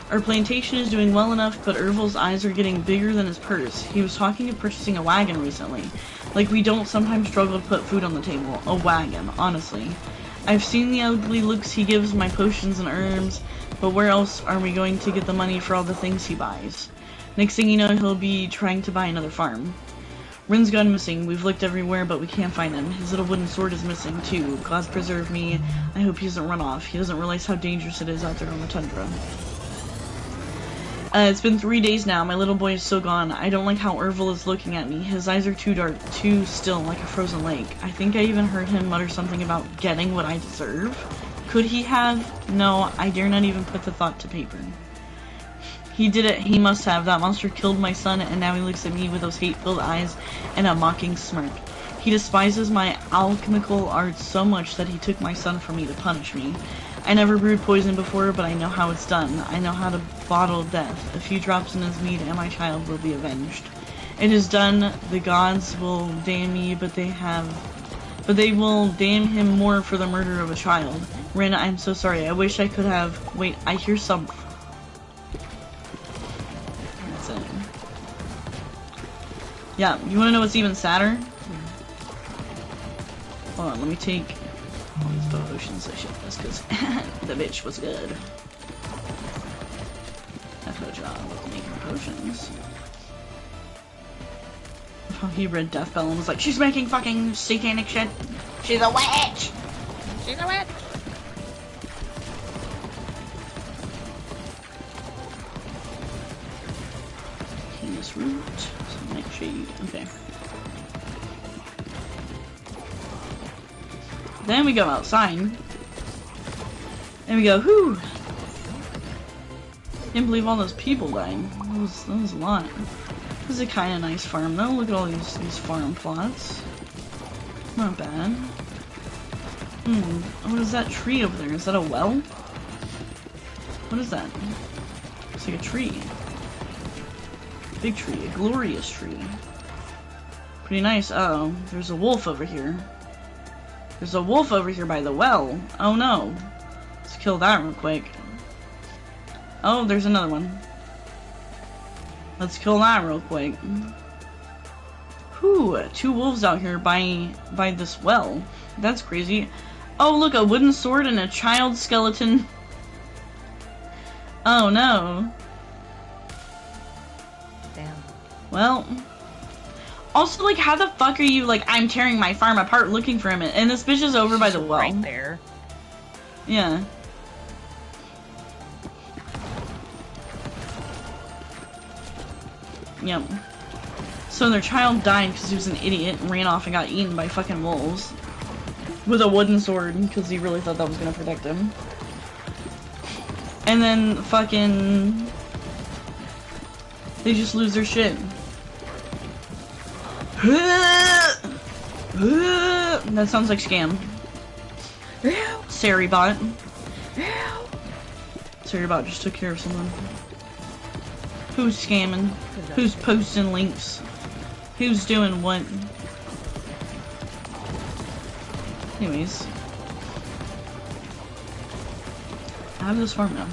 Our plantation is doing well enough, but Ervil's eyes are getting bigger than his purse. He was talking of purchasing a wagon recently. Like we don't sometimes struggle to put food on the table. A wagon, honestly. I've seen the ugly looks he gives my potions and herbs, but where else are we going to get the money for all the things he buys? Next thing you know, he'll be trying to buy another farm. Rin's gone missing. We've looked everywhere, but we can't find him. His little wooden sword is missing, too. God preserve me. I hope he doesn't run off. He doesn't realize how dangerous it is out there on the tundra. It's been 3 days now. My little boy is so gone. I don't like how Ervil is looking at me. His eyes are too dark, too still, like a frozen lake. I think I even heard him mutter something about getting what I deserve. Could he have? No, I dare not even put the thought to paper. He did it. He must have. That monster killed my son, and now he looks at me with those hate-filled eyes and a mocking smirk. He despises my alchemical arts so much that he took my son from me to punish me. I never brewed poison before, but I know how it's done. I know how to bottle death. A few drops in his mead and my child will be avenged. It is done. The gods will damn me, but they will damn him more for the murder of a child. Rin, I'm so sorry. I wish I could have... Wait, I hear some... That's it. Yeah, you wanna know what's even sadder? Hold on, let me take... all these potions I should this because the bitch was good. That's her job with making potions. Oh, he read Deathbell and was like, she's making fucking satanic shit. She's a witch! She's a witch! Penis root. Some nightshade. Okay. Then we go outside. And we go, whew. Can't believe all those people died. That was a lot. This is a kind of nice farm though. Look at all these farm plots. Not bad. What is that tree over there? Is that a well? What is that? It's like a tree. Big tree. A glorious tree. Pretty nice. Uh oh, there's a wolf over here. There's a wolf over here by the well. Oh no. Let's kill that real quick. Oh, there's another one. Let's kill that real quick. Whew, 2 wolves out here by this well. That's crazy. Oh, look, a wooden sword and a child skeleton. Oh no. Damn. Well... Also, like, how the fuck are you, like, I'm tearing my farm apart looking for him, and this bitch is over by the well. Right there. Yeah. Yep. So their child died because he was an idiot and ran off and got eaten by fucking wolves. With a wooden sword, because he really thought that was gonna protect him. And then, fucking... they just lose their shit. That sounds like scam. Saribot. Saribot just took care of someone. Who's scamming? Who's posting links? Who's doing what? Anyways. I have this farm now.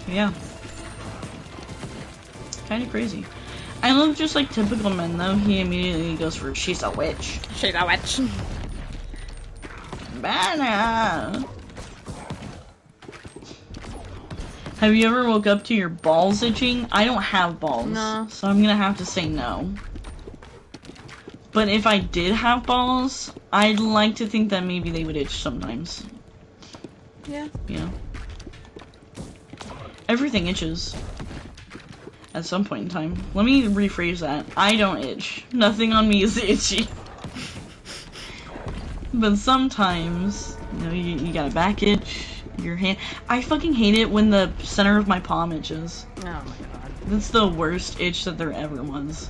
Yeah. Kinda crazy. I love just like typical men though, he immediately goes for she's a witch. She's a witch. Banana. Have you ever woke up to your balls itching? I don't have balls. No. So I'm gonna have to say no. But if I did have balls, I'd like to think that maybe they would itch sometimes. Yeah. You know? Everything itches. At some point in time. Let me rephrase that. I don't itch. Nothing on me is itchy. But sometimes, you know, you got a back itch, your hand. I fucking hate it when the center of my palm itches. Oh my god. That's the worst itch that there ever was.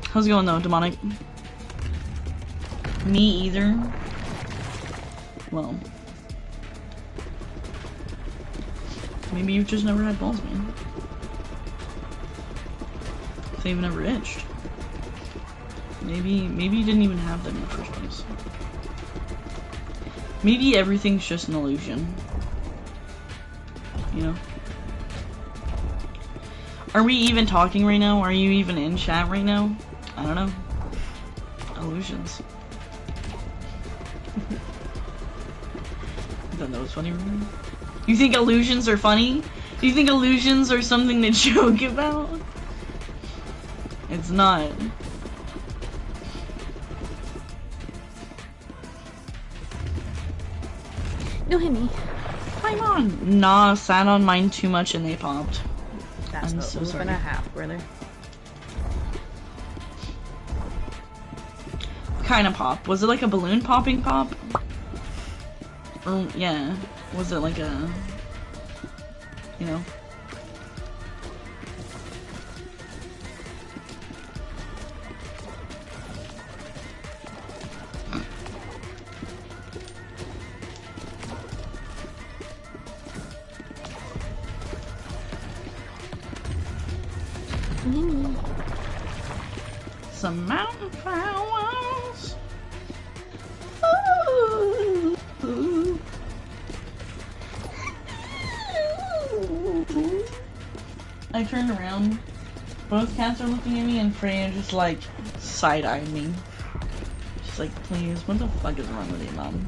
How's it going though, demonic? Me either. Well. Maybe you've just never had balls, man. They've never itched. Maybe you didn't even have them in the first place. Maybe everything's just an illusion. You know? Are we even talking right now? Are you even in chat right now? I don't know. Illusions. thought that was funny. You think illusions are funny? Do you think illusions are something to joke about? It's not. Don't hit me. Come on. Nah, sat on mine too much and they popped. That's I'm a so loop sorry. and a half, brother. Kind of pop. Was it like a balloon popping pop? Or, yeah. Was it like a... You know? Some mountain flowers. Ooh. I turned around. Both cats are looking at me, and Freya just like side-eyed me. She's like, "Please, what the fuck is wrong with you, Mom?"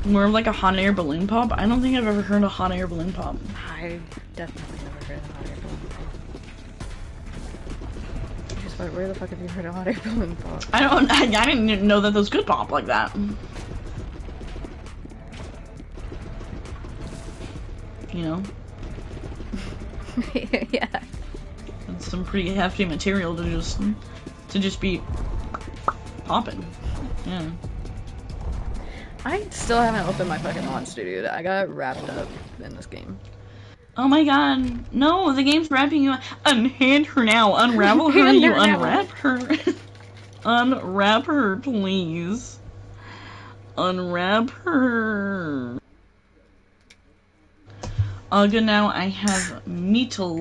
More of like a hot air balloon pop? I don't think I've ever heard a hot air balloon pop. I definitely never heard of hot air balloon pop. Just like, where the fuck have you heard of hot air balloon pop? I didn't know that those could pop like that. You know? Yeah. It's some pretty hefty material to just be popping. Yeah. I still haven't opened my fucking monster, dude. I got wrapped up in this game. Oh my god. No, the game's wrapping you up. Unhand her now. Unravel her, you unwrap her. Unwrap her, please. Unwrap her. Good, now I have metal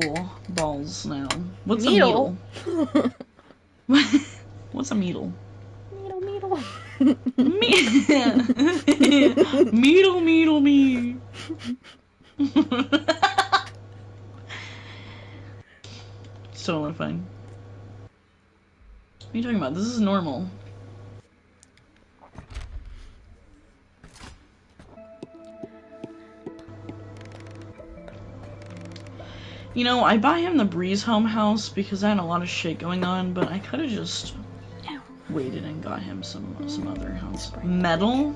balls now. What's a Needle? metal? What's a metal? Needle. Meedle me. So fine. What are you talking about? This is normal. You know, I buy him the Breeze Home house because I had a lot of shit going on, but I could have just waited and got him some other house. Metal?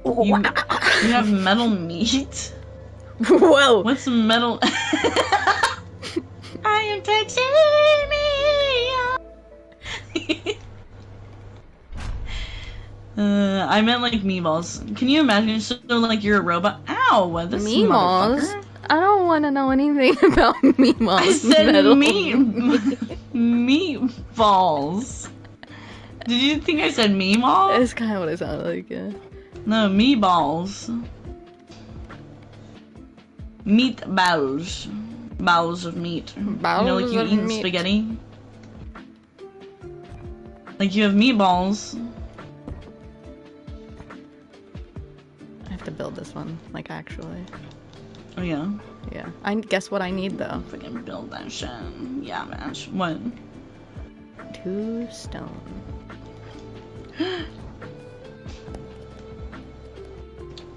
You have metal meat? Whoa! What's metal? I am touching me. I meant like meatballs. Can you imagine? So like you're a robot. Ow! This Meatballs? motherfucker. I don't want to know anything about meatballs. I said Metal. meatballs. Did you think I said meatballs? That's kind of what it sounded like, yeah. No, meatballs. Meatballs. Bowels of meat. Bowels you know, like you of eat meat. spaghetti? Like you have meatballs. I have to build this one, like, actually. Oh yeah? Yeah. Guess what I need, though? Fucking build that shit. Yeah, man. What? 2 stone.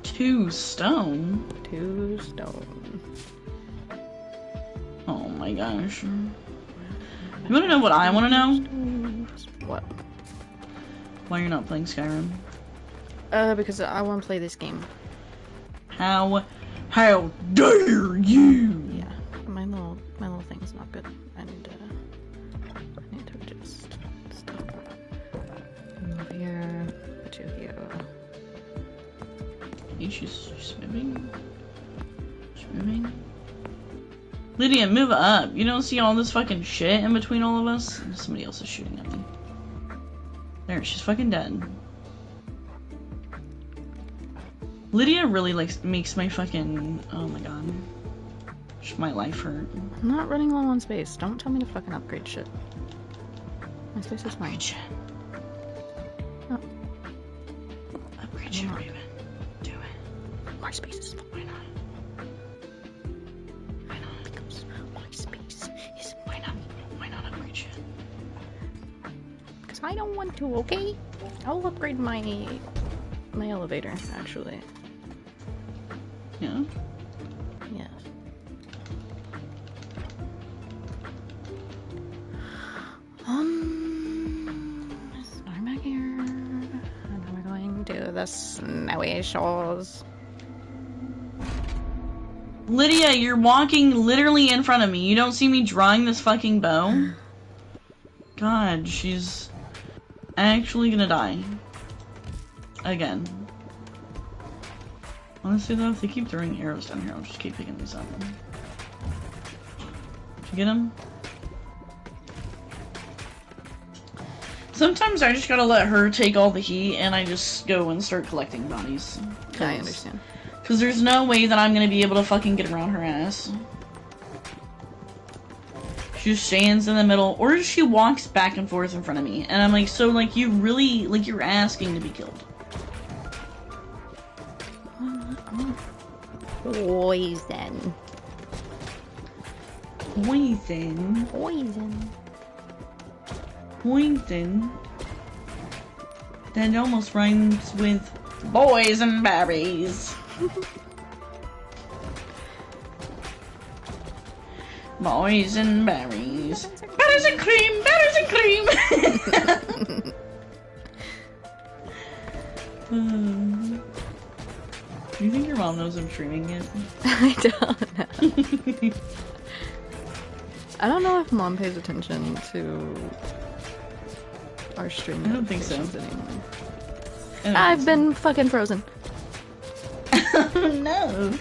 2 stone? 2 stone. Oh my gosh. You wanna know what I wanna know? What? Why you're not playing Skyrim? Because I want to play this game. How dare you? Yeah. My little thing's not good. I need to just stop. Move here. Put you here. Hey, she's swimming. Swimming. Lydia, move up. You don't see all this fucking shit in between all of us? Somebody else is shooting at me. There, she's fucking dead. Lydia really makes my fucking, oh my god, my life hurt. I'm not running low on space. Don't tell me to fucking upgrade shit. My space is fine. Upgrade shit. Oh. Upgrade shit, Raven. Do it. More space is fine. Why not? Why not? Because my space is Why not? I don't want to, okay? I'll upgrade my elevator, actually. Yeah. Yes. Start back here. And then we're going to the snowy shores. Lydia, you're walking literally in front of me. You don't see me drawing this fucking bow? God, she's actually gonna die. Again. Honestly though, if they keep throwing arrows down here, I'll just keep picking these up. Did you get them? Sometimes I just gotta let her take all the heat and I just go and start collecting bodies. I understand. Because there's no way that I'm gonna be able to fucking get around her ass. She just stands in the middle, or she walks back and forth in front of me. And I'm like, so like you really, like you're asking to be killed. Poison. Poison. Poison. Poison. That almost rhymes with boys and berries. Boys and berries. Berries and cream! Berries and cream! Do you think your mom knows I'm streaming it? I don't know. I don't know if mom pays attention to our stream. I don't think so. Anymore. I've been fucking frozen. Oh no!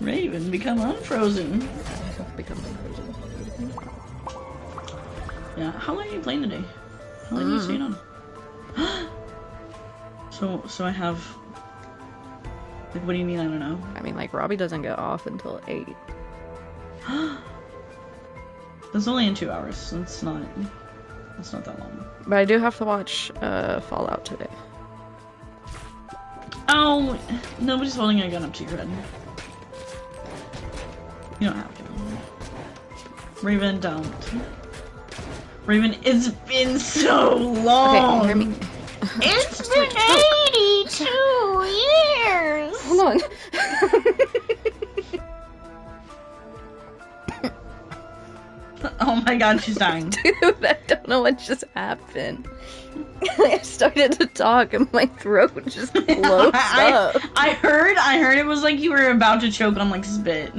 Raven, become unfrozen. Become unfrozen. Yeah, how long are you playing today? How long are you staying on? So I have... Like, what do you mean I don't know? I mean, like, Robbie doesn't get off until 8. That's only in 2 hours, so it's not that long. But I do have to watch Fallout today. Oh, nobody's holding a gun up to your head. You don't have to. Raven, don't. Raven, it's been so long! Okay, hear me. It's been 82 years! Hold on. Oh my god, she's dying. Dude, I don't know what just happened. I started to talk and my throat just closed up. I heard it was like you were about to choke on like spit.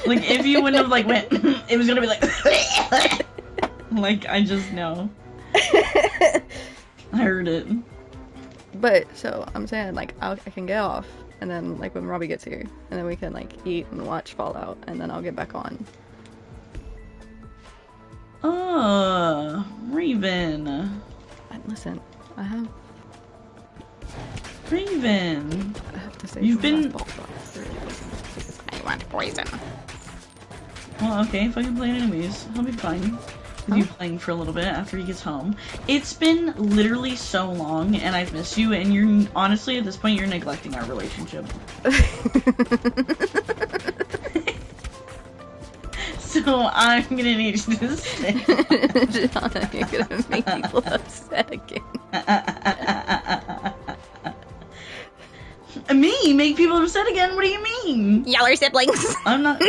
Like if you wouldn't have like went, it was gonna be like, like I just know. I heard it. But so I'm saying like I can get off, and then like when Robbie gets here, and then we can like eat and watch Fallout, and then I'll get back on. Raven. Listen, I have Raven. I have to say You've been. I want poison. Well, okay, fucking play it anyways. I'll be fine with you playing for a little bit after he gets home. It's been literally so long, and I've missed you, and you're honestly at this point you're neglecting our relationship. So I'm gonna need you to stay. John, you're gonna make people upset again. Me? Make people upset again? What do you mean? Y'all are siblings. I'm not.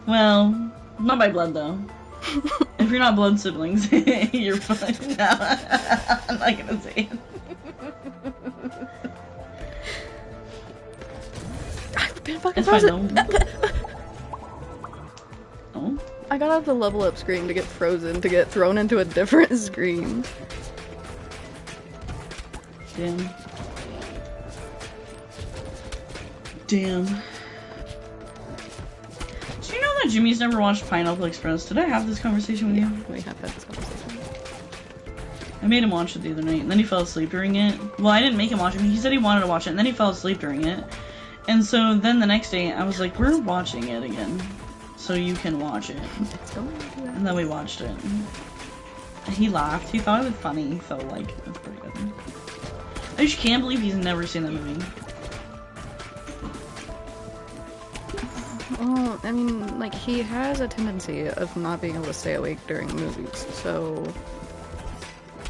Well, not by blood though. If you're not blood siblings, you're fine. No, I'm not gonna say it. I've been fucking It's fine frozen. though. Oh? I got out the level up screen to get frozen, to get thrown into a different screen. Damn. Damn. Do you know that Jimmy's never watched Pineapple Express? Did I have this conversation with you? We have had this conversation. I made him watch it the other night, and then he fell asleep during it. Well, I didn't make him watch it. He said he wanted to watch it, and then he fell asleep during it. And so then the next day, I was like, we're watching it again. So you can watch it. And then we watched it. He laughed. He thought it was funny. He felt like it was pretty good. I just can't believe he's never seen that movie. Well, I mean, like, he has a tendency of not being able to stay awake during movies, so...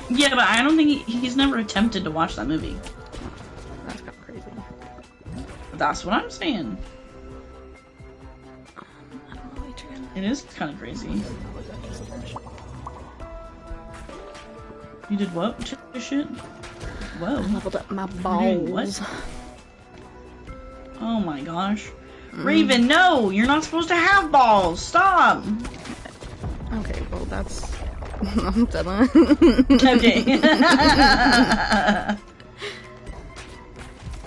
Yeah, but I don't think he's never attempted to watch that movie. That's kind of crazy. That's what I'm saying. I don't know, Adrian. It is kind of crazy. You did what? Check your shit? Whoa. I leveled up my You're doing balls. what? Oh my gosh. Raven, no! You're not supposed to have balls! Stop! Okay, well, that's... I'm done. Okay.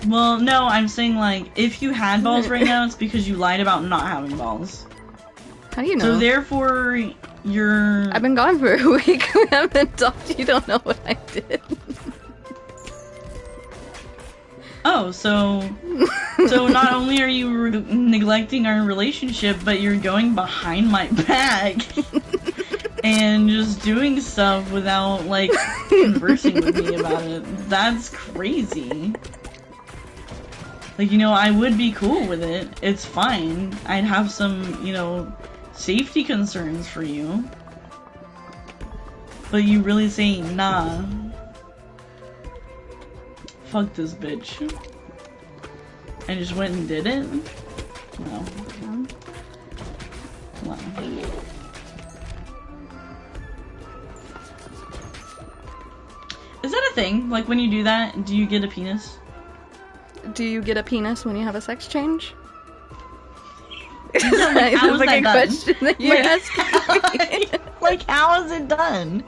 Well, no, I'm saying, like, if you had balls right now, it's because you lied about not having balls. How do you know? So therefore, you're... I've been gone for a week. I haven't talked. You don't know what I did. Oh, so not only are you neglecting our relationship, but you're going behind my back and just doing stuff without, like, conversing with me about it. That's crazy. Like, you know, I would be cool with it. It's fine. I'd have some, you know, safety concerns for you. But you really say, nah. Fuck this bitch. And just went and did it? No. Wow. Is that a thing? Like, when you do that, do you get a penis? Do you get a penis when you have a sex change? Like, Is how that is the that done? question that you're asking me? Like, how is it done?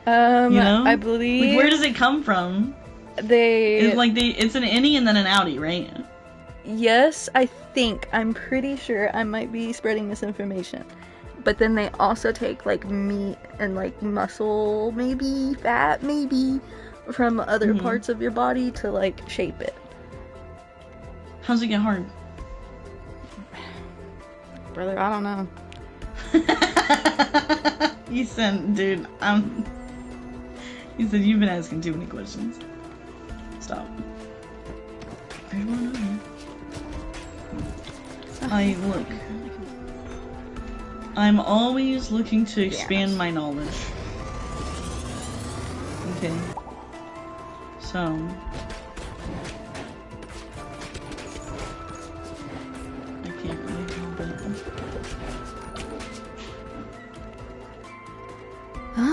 Um, You know? I believe Like, where does it come from? It's an innie and then an outie, right? Yes, I think. I'm pretty sure I might be spreading misinformation. But then they also take, like, meat and, like, muscle, maybe, fat, maybe, from other parts of your body to, like, shape it. How's it get hard? Brother, I don't know. You said, dude, you said you've been asking too many questions. Stop. There's one over here. Look. I'm always looking to expand my knowledge. Okay. So. I can't really help it. No.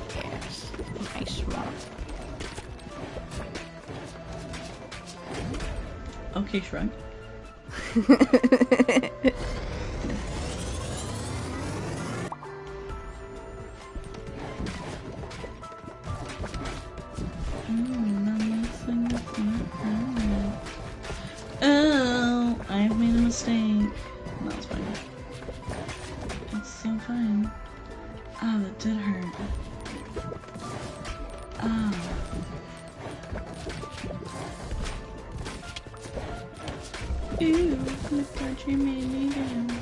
Yes. Nice one. Okay, Shrug. Oh, I've made a mistake. No, it's fine. It's so fine. Oh, that did hurt. Oh. Ooh, look what you made me do.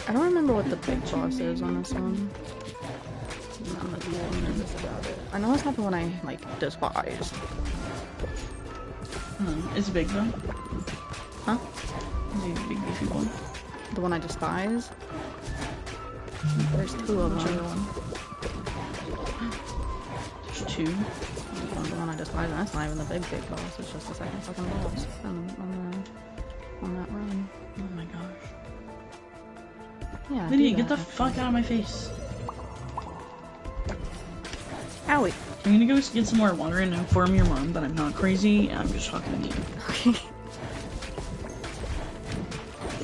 I don't remember what the big boss is on this one. I'm a little nervous about it. I know it's not the one I, like, despised. It's big though. Huh? Is he a big beefy one? The one I despise? There's two of them. There's two. The one I despise, and that's not even the big boss. It's just the second fucking boss on that run. Oh my gosh. Yeah. Lydia, get the fuck out of my face. Owie. I'm gonna go get some more water and inform your mom that I'm not crazy and I'm just talking to you. Okay.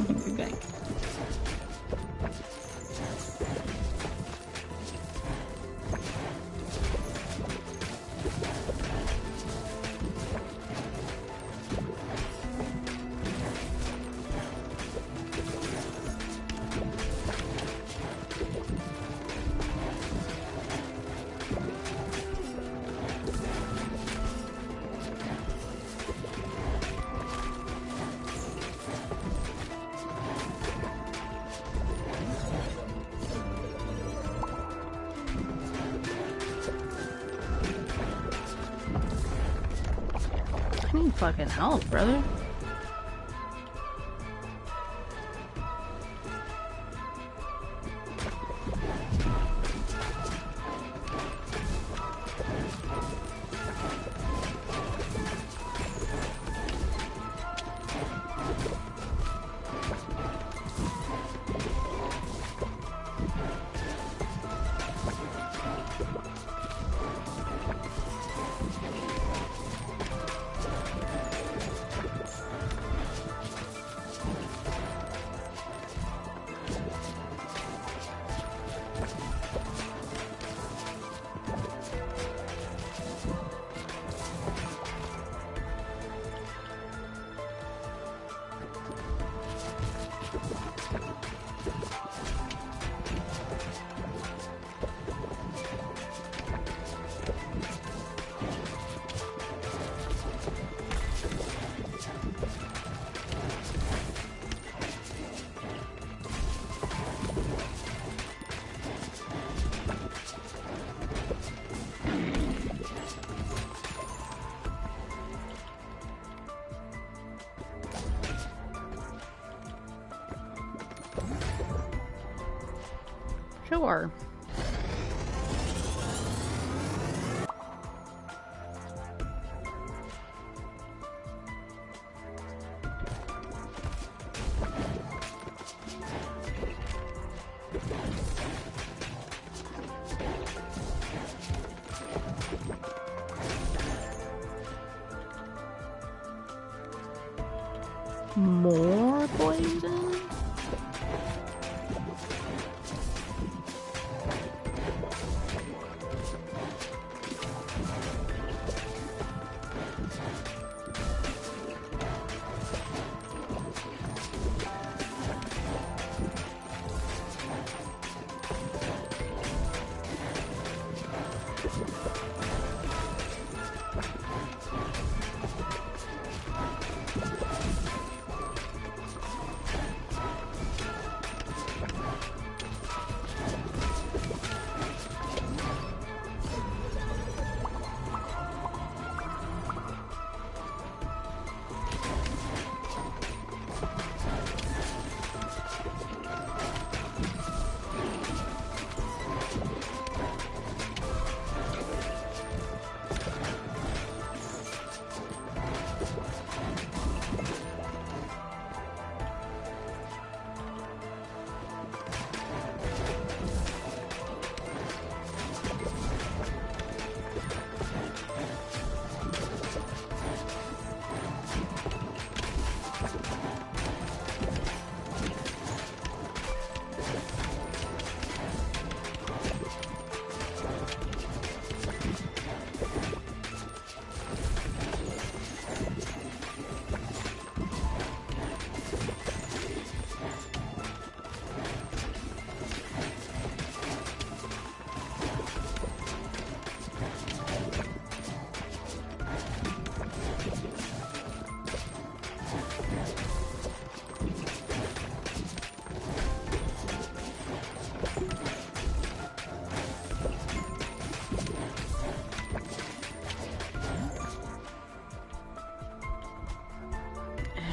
I'll be back. fucking help, brother. Sure. More poison?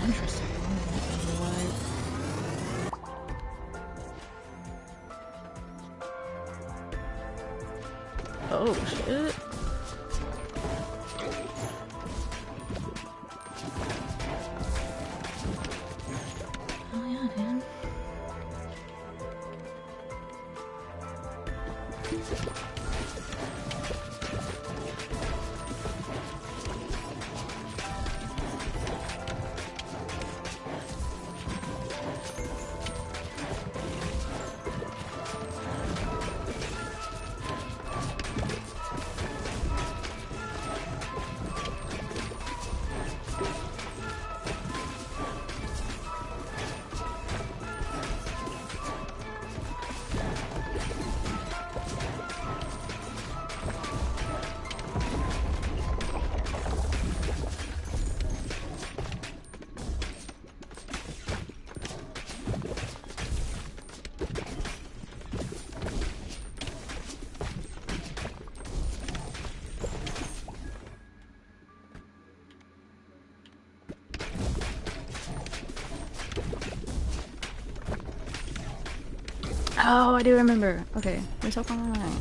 Interesting. Oh shit. Oh yeah, dude. Oh, I do remember. Okay, myself online.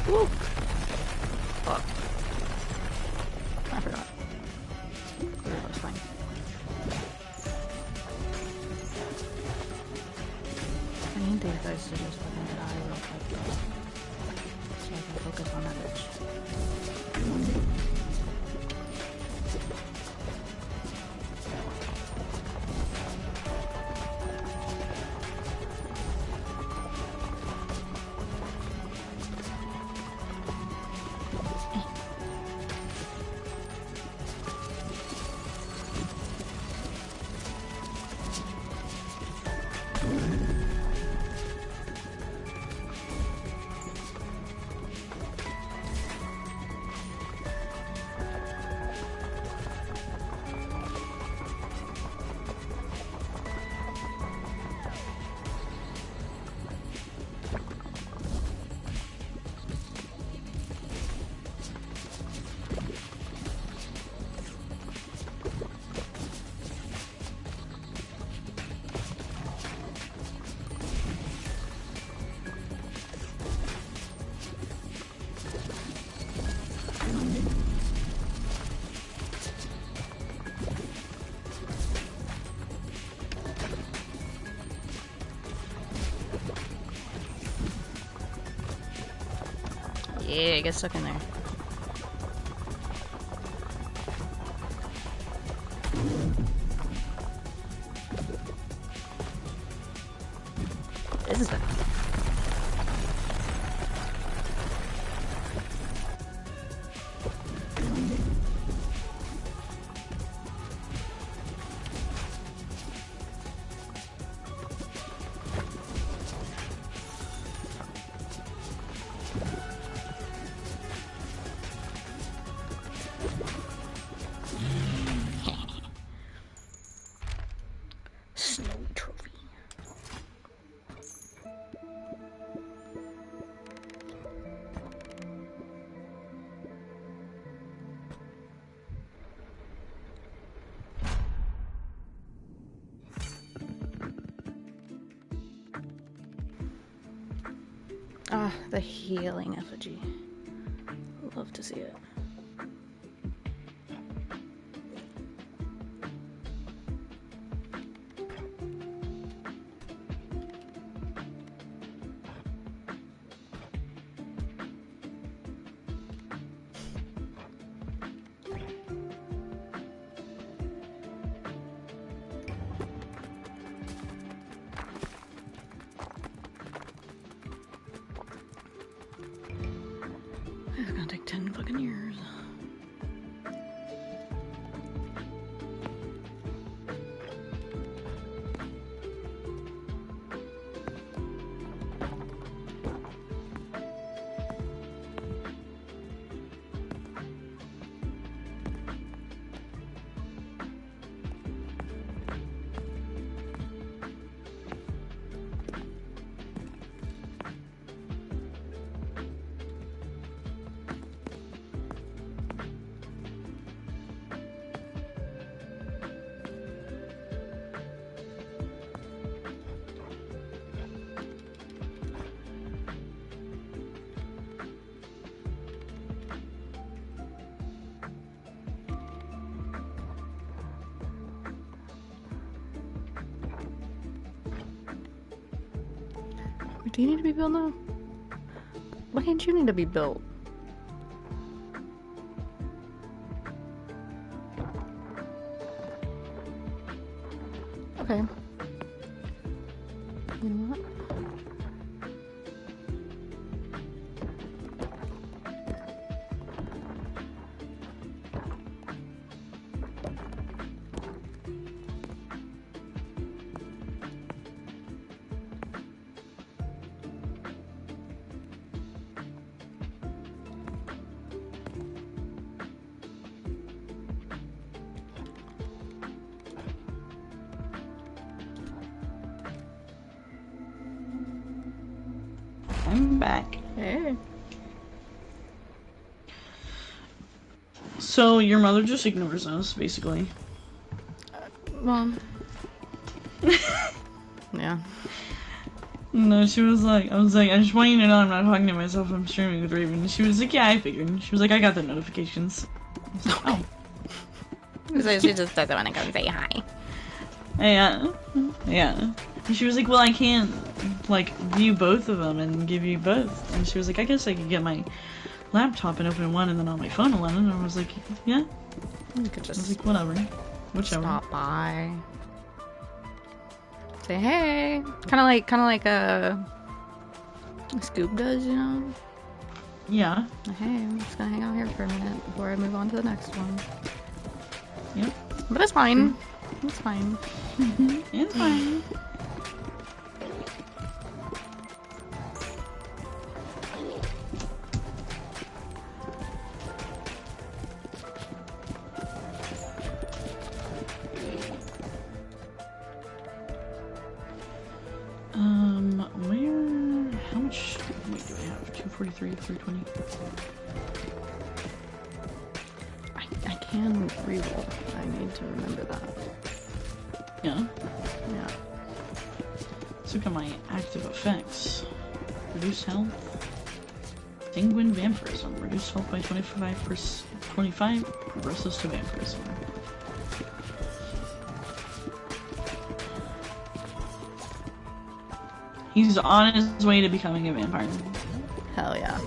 Woo! Fuck. I forgot. That was fine. I need these guys to just fucking die real quick though. So I can focus on that bitch. Yeah, get stuck in there. This is the snowy trophy. Ah, the healing effigy. Love to see it. It's gonna take 10 fucking years. Do you need to be built now? Why can't you need to be built? Okay. You know what? I'm back. Hey. So your mother just ignores us, basically. Well. Yeah. No, she was like, I was like, I just want you to know I'm not talking to myself, I'm streaming with Raven. She was like, yeah, I figured. She was like, I got the notifications. I was like, oh. So she just doesn't want to come say hi. Yeah. Yeah. And she was like, well, I can't, like, view both of them and give you both. And she was like, I guess I could get my laptop and open one and then on my phone one. And I was like, yeah. You could just I was like, whatever. Whichever. stop by. Say hey. Kind of like Scoop does, you know? Yeah. Hey, I'm just gonna hang out here for a minute before I move on to the next one. Yep. But it's fine. It's fine. It's fine. How much weight do I have? 243, 320. I can reroll. I need to remember that. Yeah. Yeah. Let's look at my active effects. Reduce health. Sanguine vampirism. Reduce health by 25 progresses to vampirism. He's on his way to becoming a vampire. Hell yeah.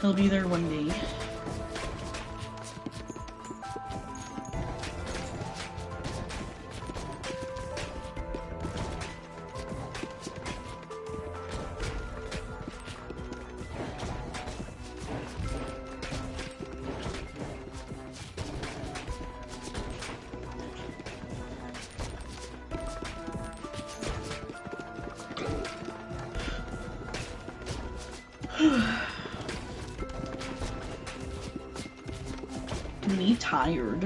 He'll be there one day. Me tired.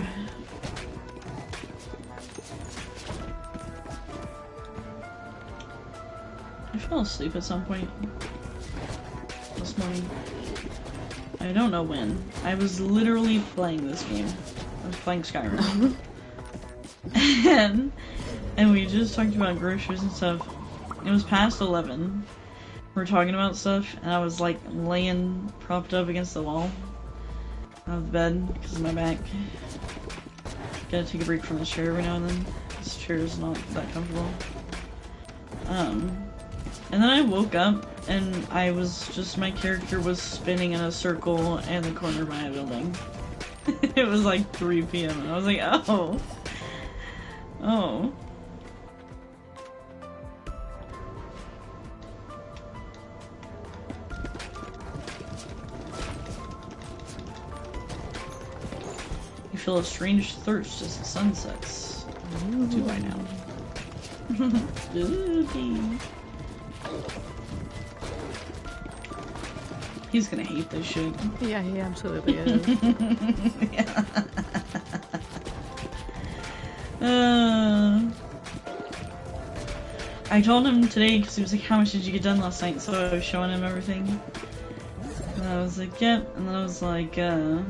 I fell asleep at some point this morning. I don't know when. I was literally playing this game. I was playing Skyrim. and we just talked about groceries and stuff. It was past 11. We were talking about stuff, and I was like laying propped up against the wall of the bed because of my back. Gotta take a break from this chair every now and then. This chair is not that comfortable. And then I woke up and I was just, my character was spinning in a circle in the corner of my building. It was like 3 p.m. and I was like, oh. Oh. You feel a strange thirst as the sun sets. Do I now? Spooky. He's gonna hate this shit. Yeah, he absolutely is. Yeah. I told him today because he was like, how much did you get done last night? So I was showing him everything. And I was like, yep. And then I was like, yeah.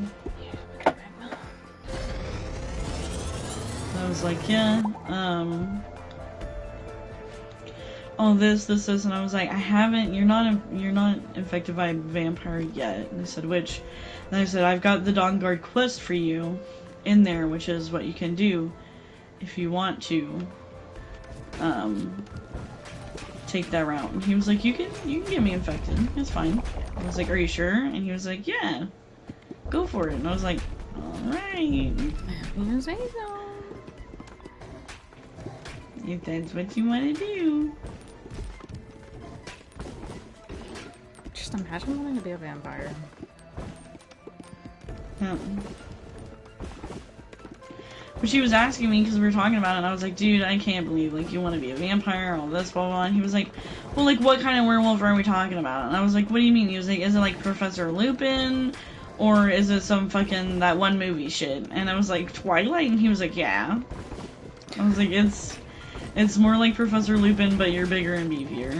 Oh, this, and I was like, you're not infected by a vampire yet. And I said, which? And I said, I've got the Dawn Guard quest for you in there, which is what you can do if you want to, take that route. And he was like, you can get me infected, it's fine. I was like, are you sure? And he was like, yeah, go for it. And I was like, alright. You say so. If that's what you want to do. Just imagine wanting to be a vampire. Yeah. But she was asking me because we were talking about it, and I was like, dude, I can't believe, like, you want to be a vampire, all this, blah, blah, blah. And he was like, well, like, what kind of werewolf are we talking about? And I was like, what do you mean? He was like, is it like Professor Lupin? Or is it some fucking, that one movie shit? And I was like, Twilight? And he was like, yeah. I was like, it's more like Professor Lupin, but you're bigger and beefier.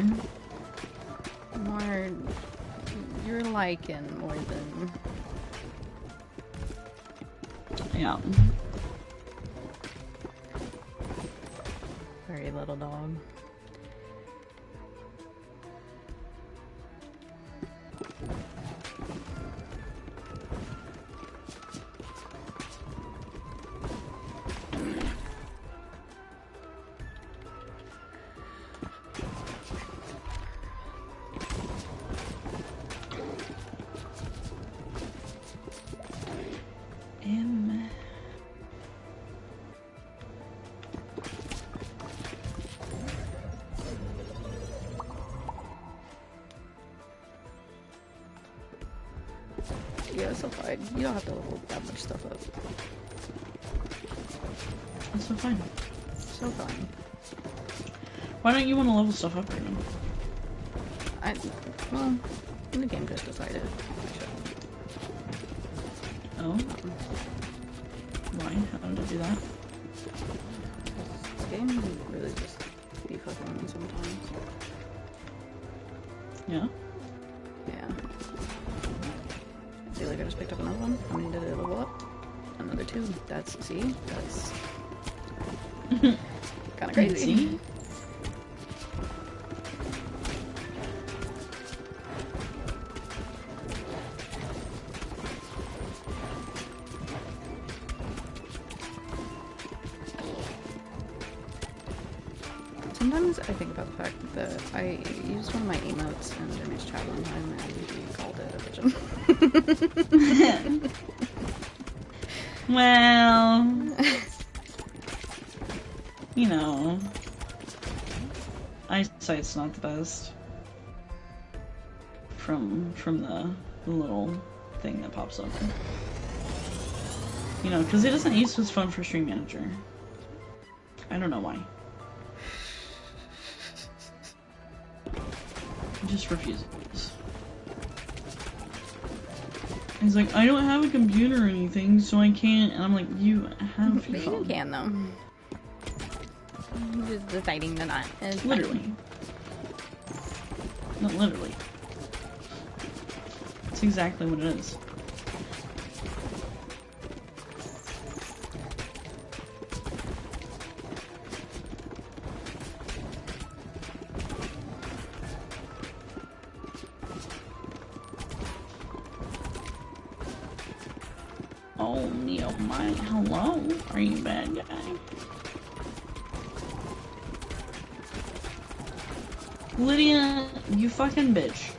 More, you're liking more than. Yeah. Very little dog. Yeah, so fine. You don't have to level that much stuff up. That's so fine. So fine. Why don't you want to level stuff up right now? Well, the game just decided I should. Oh? Why? How did it do that? This game really just be fucking me sometimes. Yeah? Yeah. See, like I just picked up another one. How many did it level up? Another 2. That's, see? That's kind of crazy. See? Sometimes I think about the fact that I used one of my emotes in Jimmy's chat one time and he called it a pigeon. Well, you know, eyesight's not the best from the little thing that pops up. You know, because it doesn't use his phone for Stream Manager. I don't know why. He just refuses. He's like, I don't have a computer or anything, so I can't. And I'm like, you have your phone. You can though. I'm just deciding to not. It's Literally. Not literally. That's exactly what it is. Oh, Neo, my, hello? Are you a bad guy? Lydia, you fucking bitch.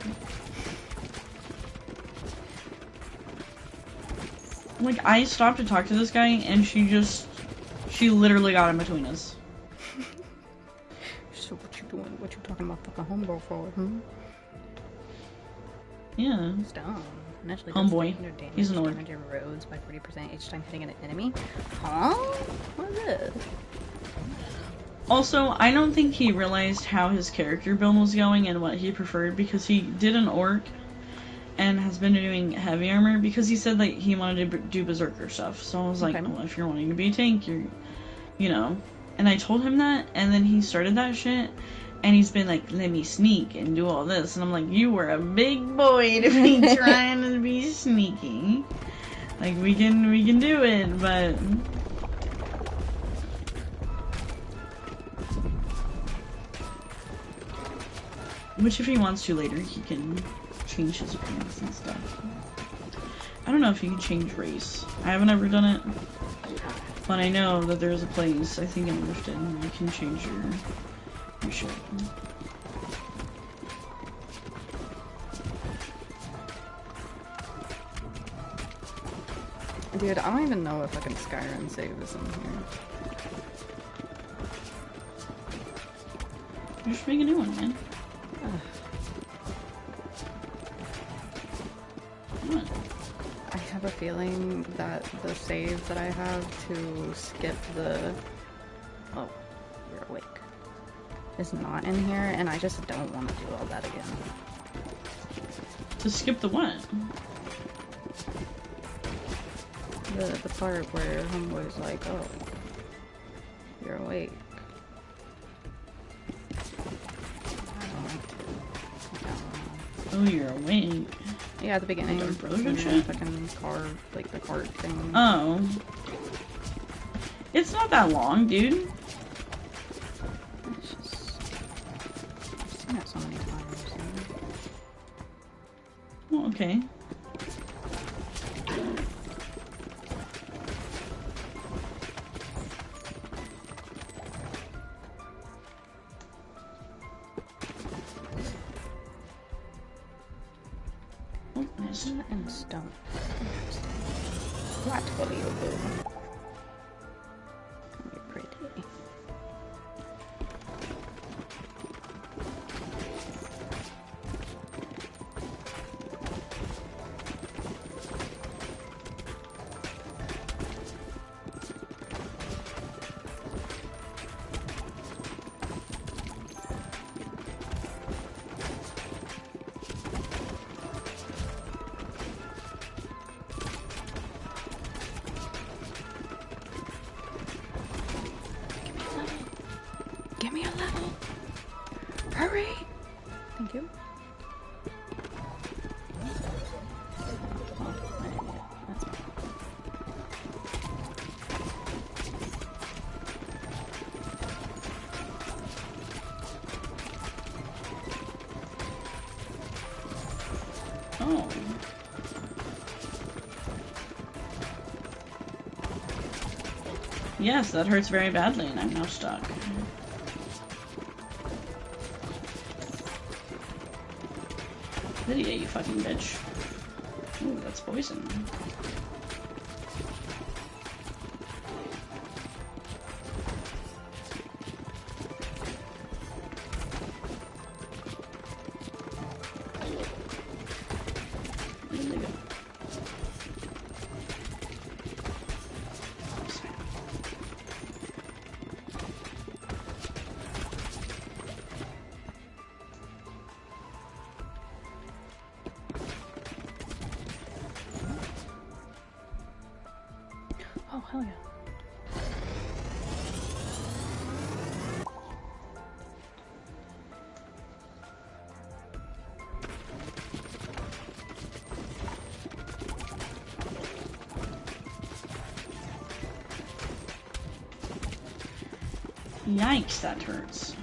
Like, I stopped to talk to this guy, and she literally got in between us. So what you doing? What you talking about fucking homegirl for? Hmm? Yeah. It's dumb. Naturally Homeboy. He's an orc. damage your roads by 40% each time hitting an enemy. Huh? What is this? Also, I don't think he realized how his character build was going and what he preferred, because he did an orc and has been doing heavy armor because he said that he wanted to do berserker stuff. So I was like, well, if you're wanting to be a tank, you're, you know. And I told him that, and then he started that shit, and he's been like, let me sneak and do all this. And I'm like, you were a big boy to be trying to be sneaky. Like, we can do it, but... Which, if he wants to later, he can change his appearance and stuff. I don't know if you can change race. I haven't ever done it. But I know that there's a place, I think in Riften, where you can change your shit. Dude, I don't even know if fucking Skyrim save is in here. You should make a new one, man. What? I have a feeling that the save that I have to skip the... Oh, you're awake. Is not in here, and I just don't want to do all that again. To skip the what? The part where Homeboy's like, oh, You're awake. Oh, you're awake. Yeah, at the beginning. Dark Brotherhood shit? Fucking car, like the cart thing. Oh. It's not that long, dude. It's just... I've seen it so many times. Well, okay. Oh, nice. And stone. What will you do? You're pretty. Give me a level. Hurry. Thank you. Oh, I didn't need it. That's fine. Oh. Yes, that hurts very badly, and I'm now stuck. Lydia, you fucking bitch. Ooh, that's poison. Where did they go? Oh, hell yeah. Yikes, that hurts.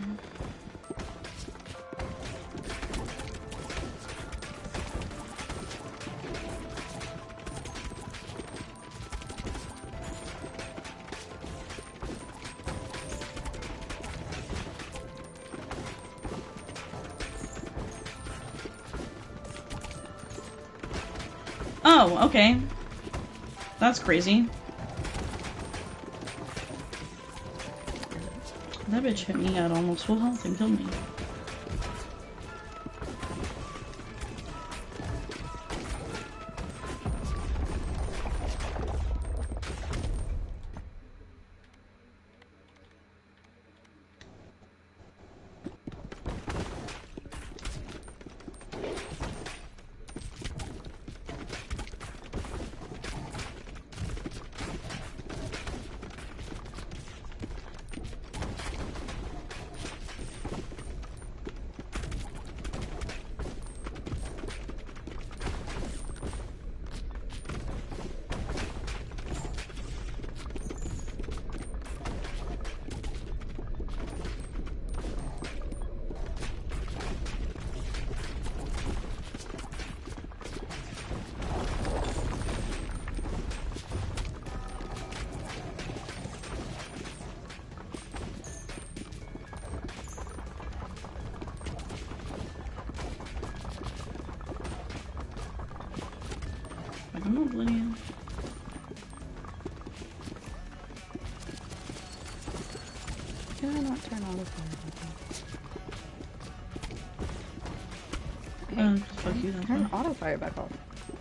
Oh, okay. That's crazy. That bitch hit me at almost full health and killed me. I don't know, Lydia. Can I not turn on the fire? Fuck you, that's Turn fine. auto fire back off,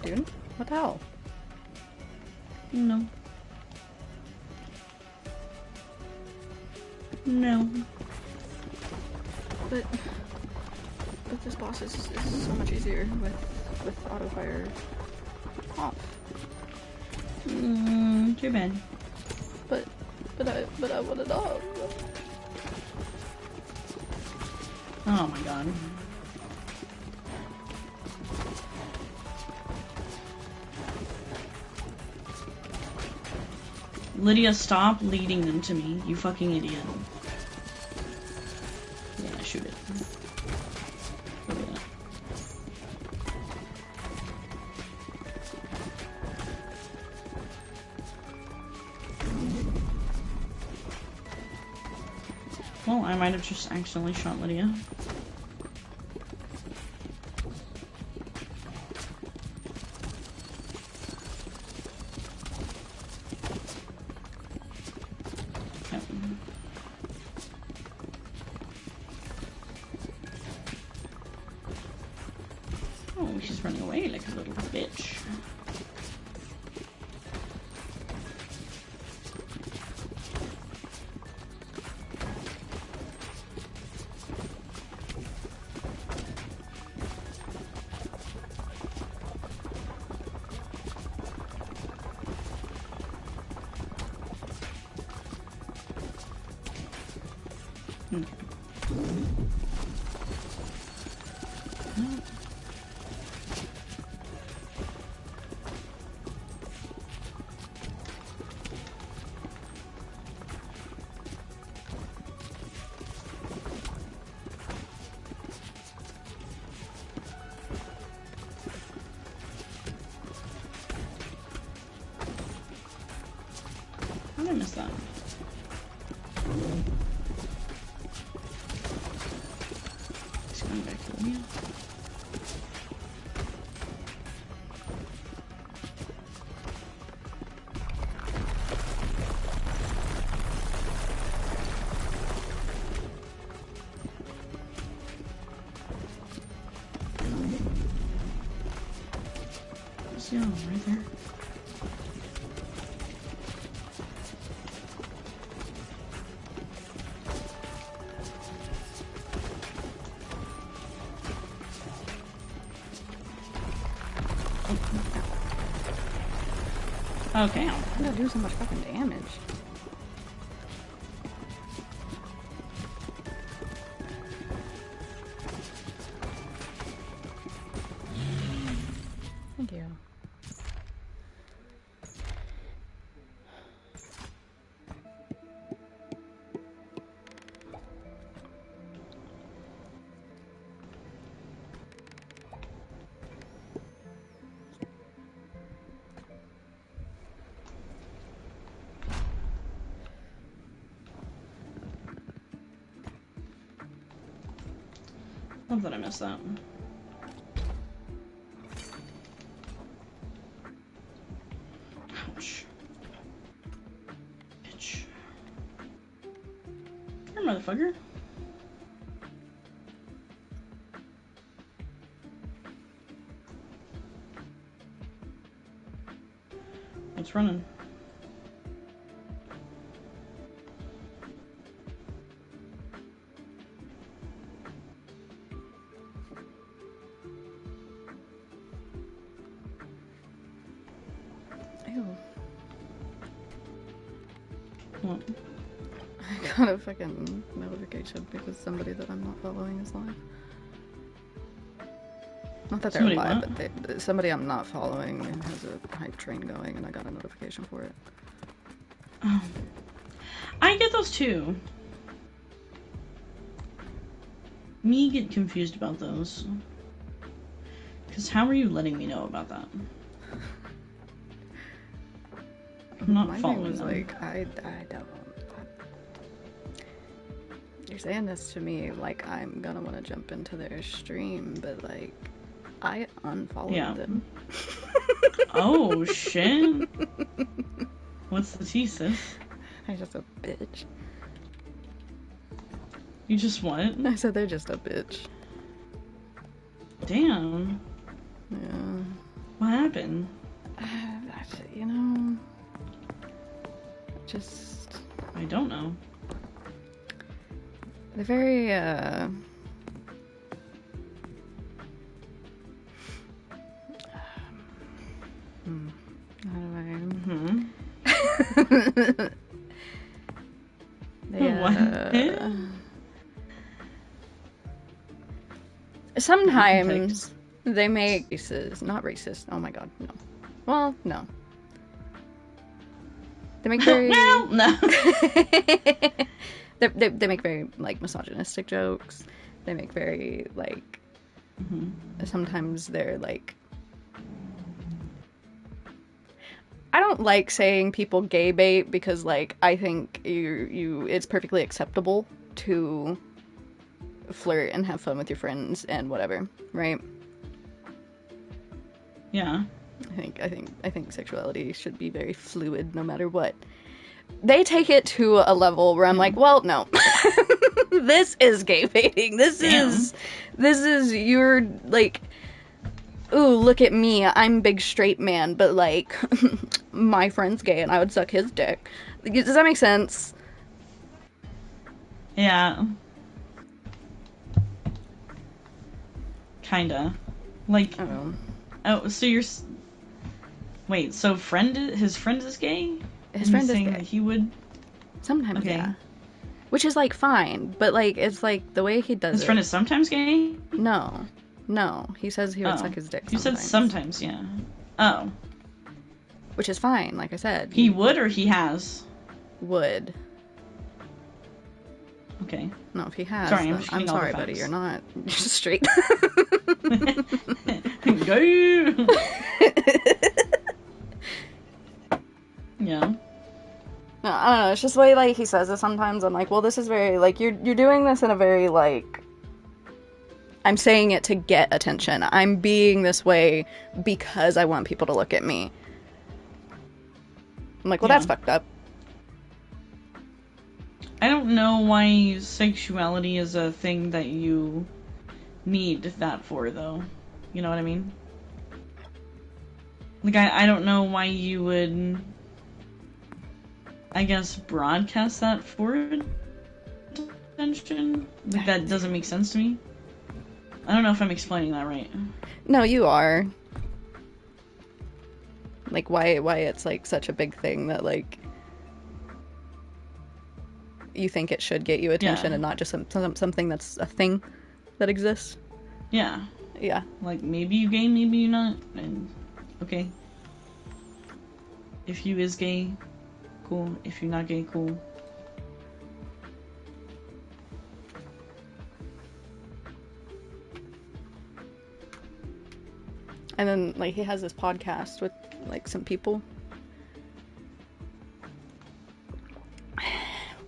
dude. What the hell? No. No. But this boss is so much easier with auto fire off. Too bad. But I want a dog. Oh my god. Lydia, stop leading them to me, you fucking idiot. Yeah, shoot it. Look at that. Well, I might have just accidentally shot Lydia. Yep. Oh, she's running away like a little bitch. How did I miss that? Just going back to Lydia. Yeah, right there. Okay. I'm gonna do so much fucking damage. Thank you. Love that I missed that. Ouch. Bitch. Come here, motherfucker. It's running. Ew. What? I got a fucking notification because somebody that I'm not following is live. Not that they're Somebody live, what? but somebody I'm not following has a hype train going, and I got a notification for it. Oh. I get those too. Me get confused about those. Because how are you letting me know about that? I'm not My following thing was them. like, I don't. You're saying this to me like I'm gonna want to jump into their stream, but like, I unfollowed Yeah. them. Oh shit. What's the tea, sis? I'm just a bitch. You just what? I said they're just a bitch. Damn. Yeah. What happened? You know, just I don't know. they're very how do I Hmm. They, What? sometimes they make racist, not racist. Oh my god, no. Well, no. They make very Well, no. they make very like misogynistic jokes. They make very like sometimes they're like, I don't like saying people gay bait because like I think you it's perfectly acceptable to flirt and have fun with your friends and whatever, right? Yeah. I think sexuality should be very fluid no matter what. They take it to a level where I'm like, well, no. This is gay baiting. This is you're like, ooh, look at me. I'm big straight man, but like my friend's gay and I would suck his dick. Does that make sense? Yeah. Kinda. Like, oh, so you're. Wait, so his friend is gay? His friend is saying gay. That he would. Sometimes, Okay. yeah. Which is like fine, but like it's like the way he does His it. friend is sometimes gay? No. He says he would suck his dick. You said sometimes, yeah. Oh. Which is fine, like I said. He would or he has? Would. Okay. No, if he has, Sorry, I'm sorry, buddy. You're not. You're just straight. Go. Yeah. No, I don't know. It's just the way like he says it. Sometimes I'm like, well, this is very like you're doing this in a very like. I'm saying it to get attention. I'm being this way because I want people to look at me. I'm like, well, that's fucked up. I don't know why sexuality is a thing that you need that for, though. You know what I mean? Like, I don't know why you would, I guess, broadcast that for attention. Like, that doesn't make sense to me. I don't know if I'm explaining that right. No, you are. Like, why it's, like, such a big thing that, like, you think it should get you attention and not just something that's a thing that exists. Yeah. Yeah. Like, maybe you gay, maybe you not. And, okay. If you is gay, cool. If you're not gay, cool. And then, like, he has this podcast with, like, some people.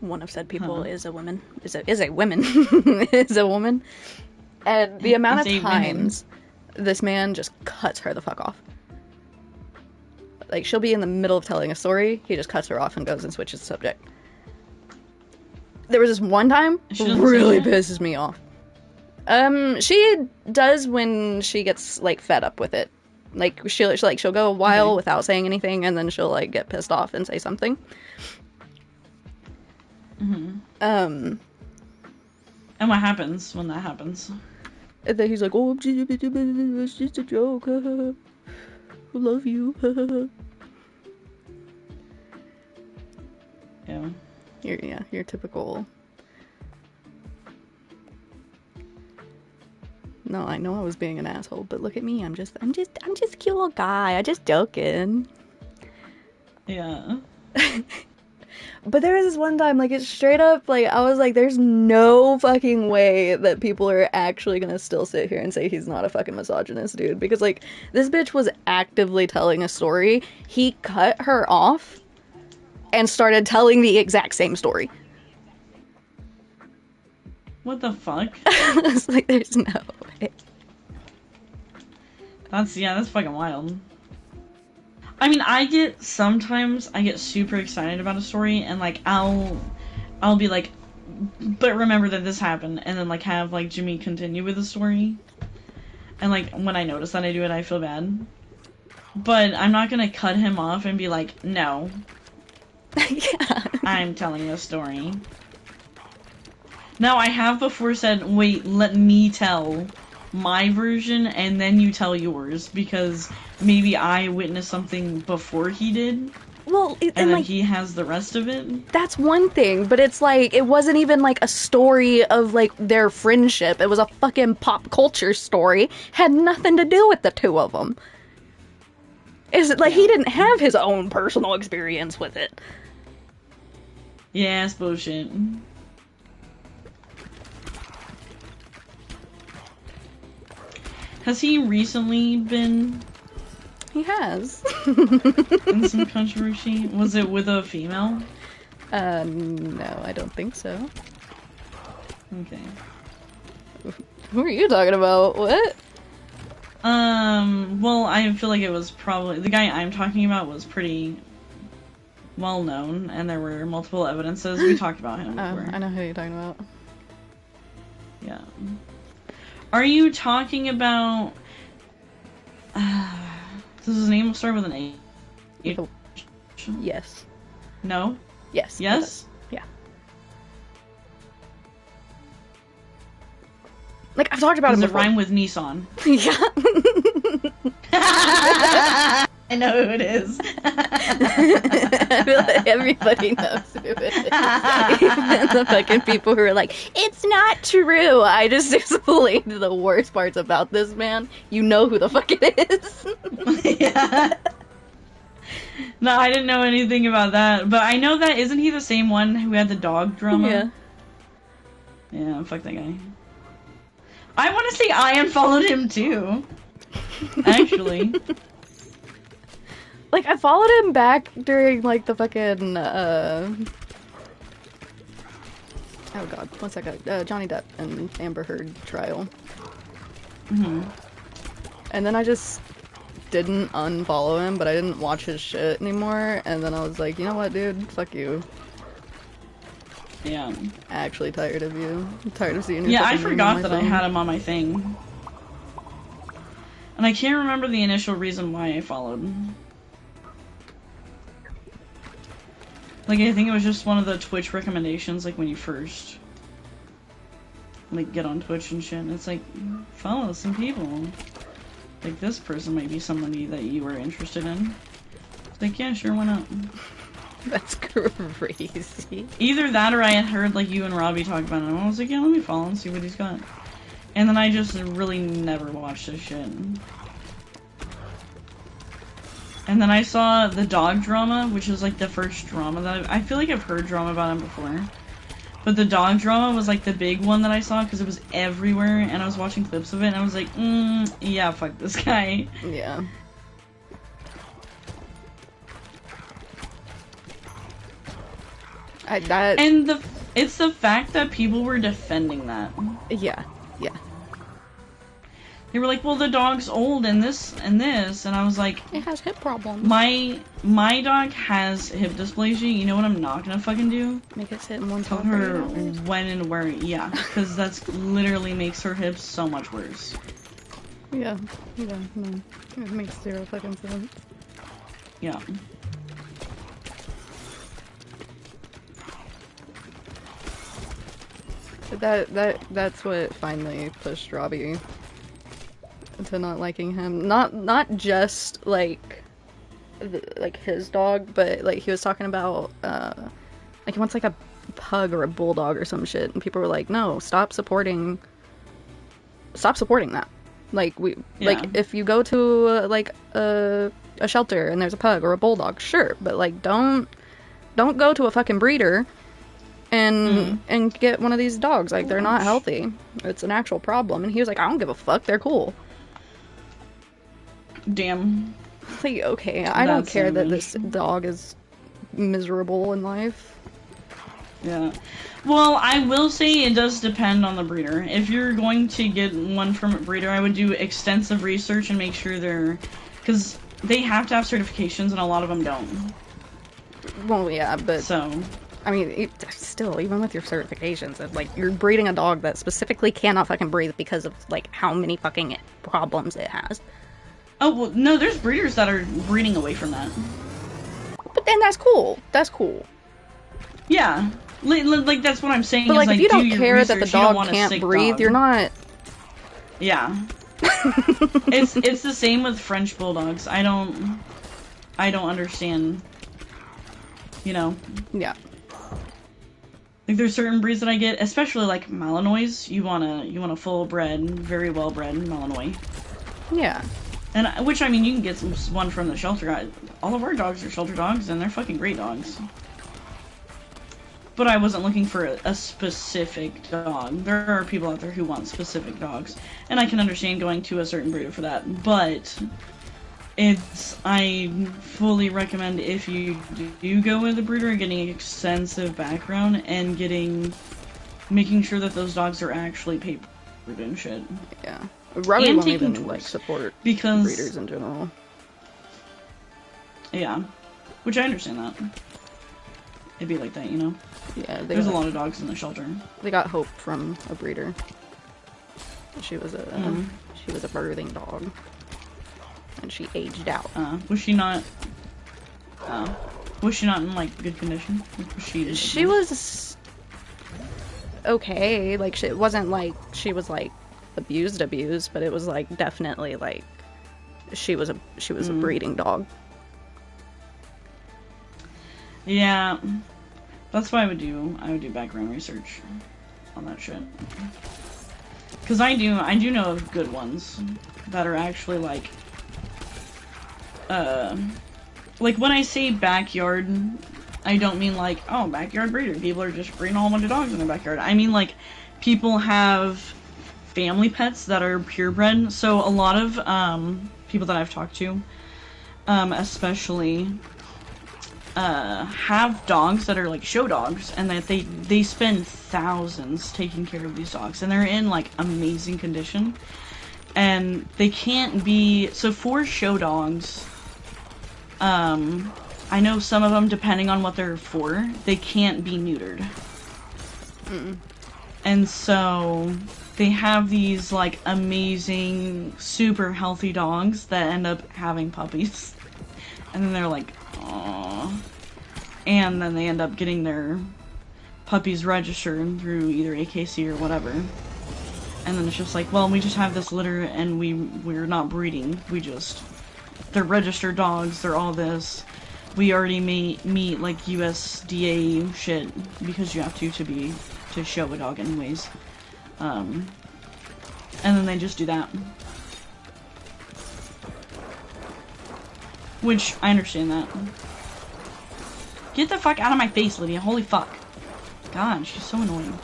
One of said people is a woman. Is a woman. Is a woman. And the amount of times this man just cuts her the fuck off. Like, she'll be in the middle of telling a story, he just cuts her off and goes and switches the subject. There was this one time, really pisses me off. She does when she gets, like, fed up with it. Like, she'll go a while without saying anything, and then she'll, like, get pissed off and say something. And what happens when that happens? And then he's like, oh, it's just a joke. I love you. Yeah. You're typical. No, I know I was being an asshole, but look at me. I'm just a cute little guy. I just joking. Yeah. But there was this one time, like, it's straight up, like, I was like, there's no fucking way that people are actually gonna still sit here and say he's not a fucking misogynist, dude. Because, like, this bitch was actively telling a story. He cut her off and started telling the exact same story. What the fuck? I was like, there's no way. That's fucking wild. I mean, sometimes I get super excited about a story, and, like, I'll be like, but remember that this happened, and then, like, have, like, Jimmy continue with the story. And, like, when I notice that I do it, I feel bad. But I'm not gonna cut him off and be like, no. Yeah. I'm telling this story. Now, I have before said, wait, let me tell my version, and then you tell yours, because maybe I witnessed something before he did. Well, and then like, he has the rest of it. that's one thing, but it's like, it wasn't even like a story of like their friendship. It was a fucking pop culture story. Had nothing to do with the two of them. Is it like he didn't have his own personal experience with it? Yeah, it's bullshit. Has he recently been He has. in some controversy? Was it with a female? No, I don't think so. Okay. Who are you talking about? What? Well, I feel like it was probably the guy I'm talking about was pretty well known, and there were multiple evidences. We talked about him before. I know who you're talking about. Yeah. Are you talking about? Does his name start with an A? Yes. No. Yes. Yes. Yeah. Like, I've talked about him Does it before. rhyme with Nissan? Yeah. I know who it is. I feel like everybody knows who it is. Even the fucking people who are like, it's not true. I just explained the worst parts about this man. You know who the fuck it is. Yeah. No, I didn't know anything about that, but I know that isn't he the same one who had the dog drama? Yeah. Yeah, fuck that guy. I want to say I unfollowed him too. Actually. Like, I followed him back during, like, the fucking, oh god, what's that guy? Johnny Depp and Amber Heard trial. Mm-hmm. And then I just didn't unfollow him, but I didn't watch his shit anymore, and then I was like, you know what, dude? Fuck you. Yeah. I'm actually tired of you. I'm tired of seeing your Yeah, I fucking name on forgot my that I phone. had him on my thing. And I can't remember the initial reason why I followed. Like, I think it was just one of the Twitch recommendations, like, when you first, like, get on Twitch and shit. And it's like, follow some people. Like, this person might be somebody that you were interested in. It's like, yeah, sure, why not? That's crazy. Either that or I had heard, like, you and Robbie talk about it, and I was like, yeah, let me follow and see what he's got. And then I just really never watched this shit. And then I saw the dog drama, which was, like, the first drama that I feel like I've heard drama about him before. But the dog drama was, like, the big one that I saw, because it was everywhere, and I was watching clips of it, and I was like, yeah, fuck this guy. Yeah. And it's the fact that people were defending that. Yeah. Yeah. They were like, well, the dog's old and this, and I was like, It has hip problems. my dog has hip dysplasia. You know what I'm not gonna fucking do? Make it sit in one Tell spot for her 8 hours. when and where, yeah, because that's literally makes her hips so much worse. Yeah. Yeah, no. It makes zero fucking sense. Yeah. But that's what finally pushed Robbie to not liking him. Not just like his dog, but like he was talking about like he wants like a pug or a bulldog or some shit, and people were like, no, stop supporting that. Like like if you go to like a shelter and there's a pug or a bulldog, sure, but like don't go to a fucking breeder and get one of these dogs. Like, they're not healthy. It's an actual problem. And he was like, I don't give a fuck. They're cool. Damn. Like, okay, I don't care that this dog is miserable in life. Yeah. Well, I will say it does depend on the breeder. If you're going to get one from a breeder, I would do extensive research and make sure they're... Because they have to have certifications, and a lot of them don't. Well, yeah, but... So... I mean, still, even with your certifications, it's like, you're breeding a dog that specifically cannot fucking breathe because of, like, how many fucking problems it has. Oh, well, no, there's breeders that are breeding away from that. But then that's cool. That's cool. Yeah. Like, that's what I'm saying. But, like, if you don't care that the dog want can't breathe, you're not... Yeah. It's the same with French bulldogs. I don't understand you know? Yeah. Like, there's certain breeds that I get, especially like Malinois. You want a full bred, very well bred Malinois. Yeah. And which, I mean, you can get one from the shelter. All of our dogs are shelter dogs, and they're fucking great dogs. But I wasn't looking for a specific dog. There are people out there who want specific dogs, and I can understand going to a certain breeder for that. But I fully recommend, if you do go with a breeder, getting extensive background and making sure that those dogs are actually papered and shit. Yeah. Robbie And won't taking even, like, tours. support Because breeders in general. yeah, which I understand that. It'd be like that, you know? Yeah, There's a lot of dogs in the shelter. They got Hope from a breeder. She was a birthing dog, and she aged out. Was she not? Was she not in like good condition? Like, was she? She was okay. Like, it wasn't like she was like abused, but it was like definitely like she was a breeding dog. Yeah, that's what I would do. I would do background research on that shit. Cause I do know of good ones that are actually like when I say backyard, I don't mean like, oh, backyard breeder. People are just breeding a whole bunch of dogs in their backyard. I mean like people have family pets that are purebred. So a lot of people that I've talked to, especially have dogs that are like show dogs, and that they spend thousands taking care of these dogs, and they're in like amazing condition, and they can't be, so for show dogs, I know some of them, depending on what they're for, they can't be neutered. And so they have these like amazing super healthy dogs that end up having puppies, and then they're like, aww. And then they end up getting their puppies registered through either AKC or whatever. And then it's just like, well, we just have this litter and we're not breeding. They're registered dogs, they're all this. We already meet like USDA shit, because you have to show a dog anyways. And then they just do that. Which, I understand that. Get the fuck out of my face, Lydia. Holy fuck. God, she's so annoying.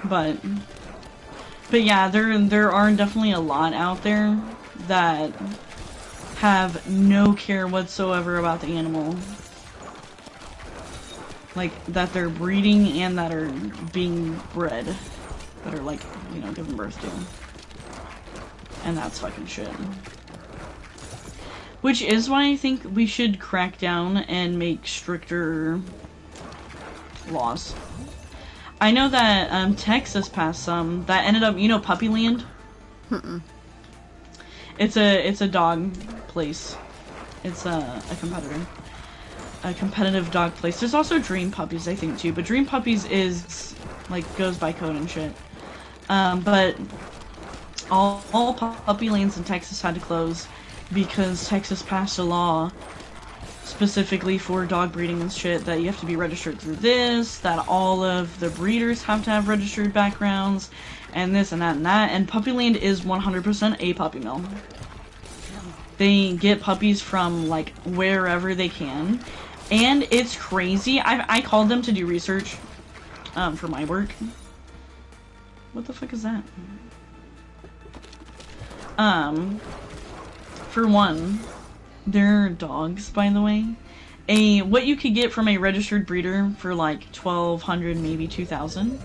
But yeah, there are definitely a lot out there that have no care whatsoever about the animal. Like, that they're breeding and that are being bred. That are, like, you know, given birth to. And that's fucking shit. Which is why I think we should crack down and make stricter laws. I know that Texas passed some that ended up, you know, Puppyland? It's a dog place. It's a competitive dog place. There's also Dream Puppies, I think, too, but Dream Puppies is like goes by code and shit. But all Puppylands in Texas had to close because Texas passed a law specifically for dog breeding and shit, that you have to be registered through this, that all of the breeders have to have registered backgrounds, and this and that and that, and Puppyland is 100% a puppy mill. They get puppies from, like, wherever they can, and it's crazy. I called them to do research, for my work. What the fuck is that? For one, they're dogs, by the way. What you could get from a registered breeder for like $1,200, maybe $2,000,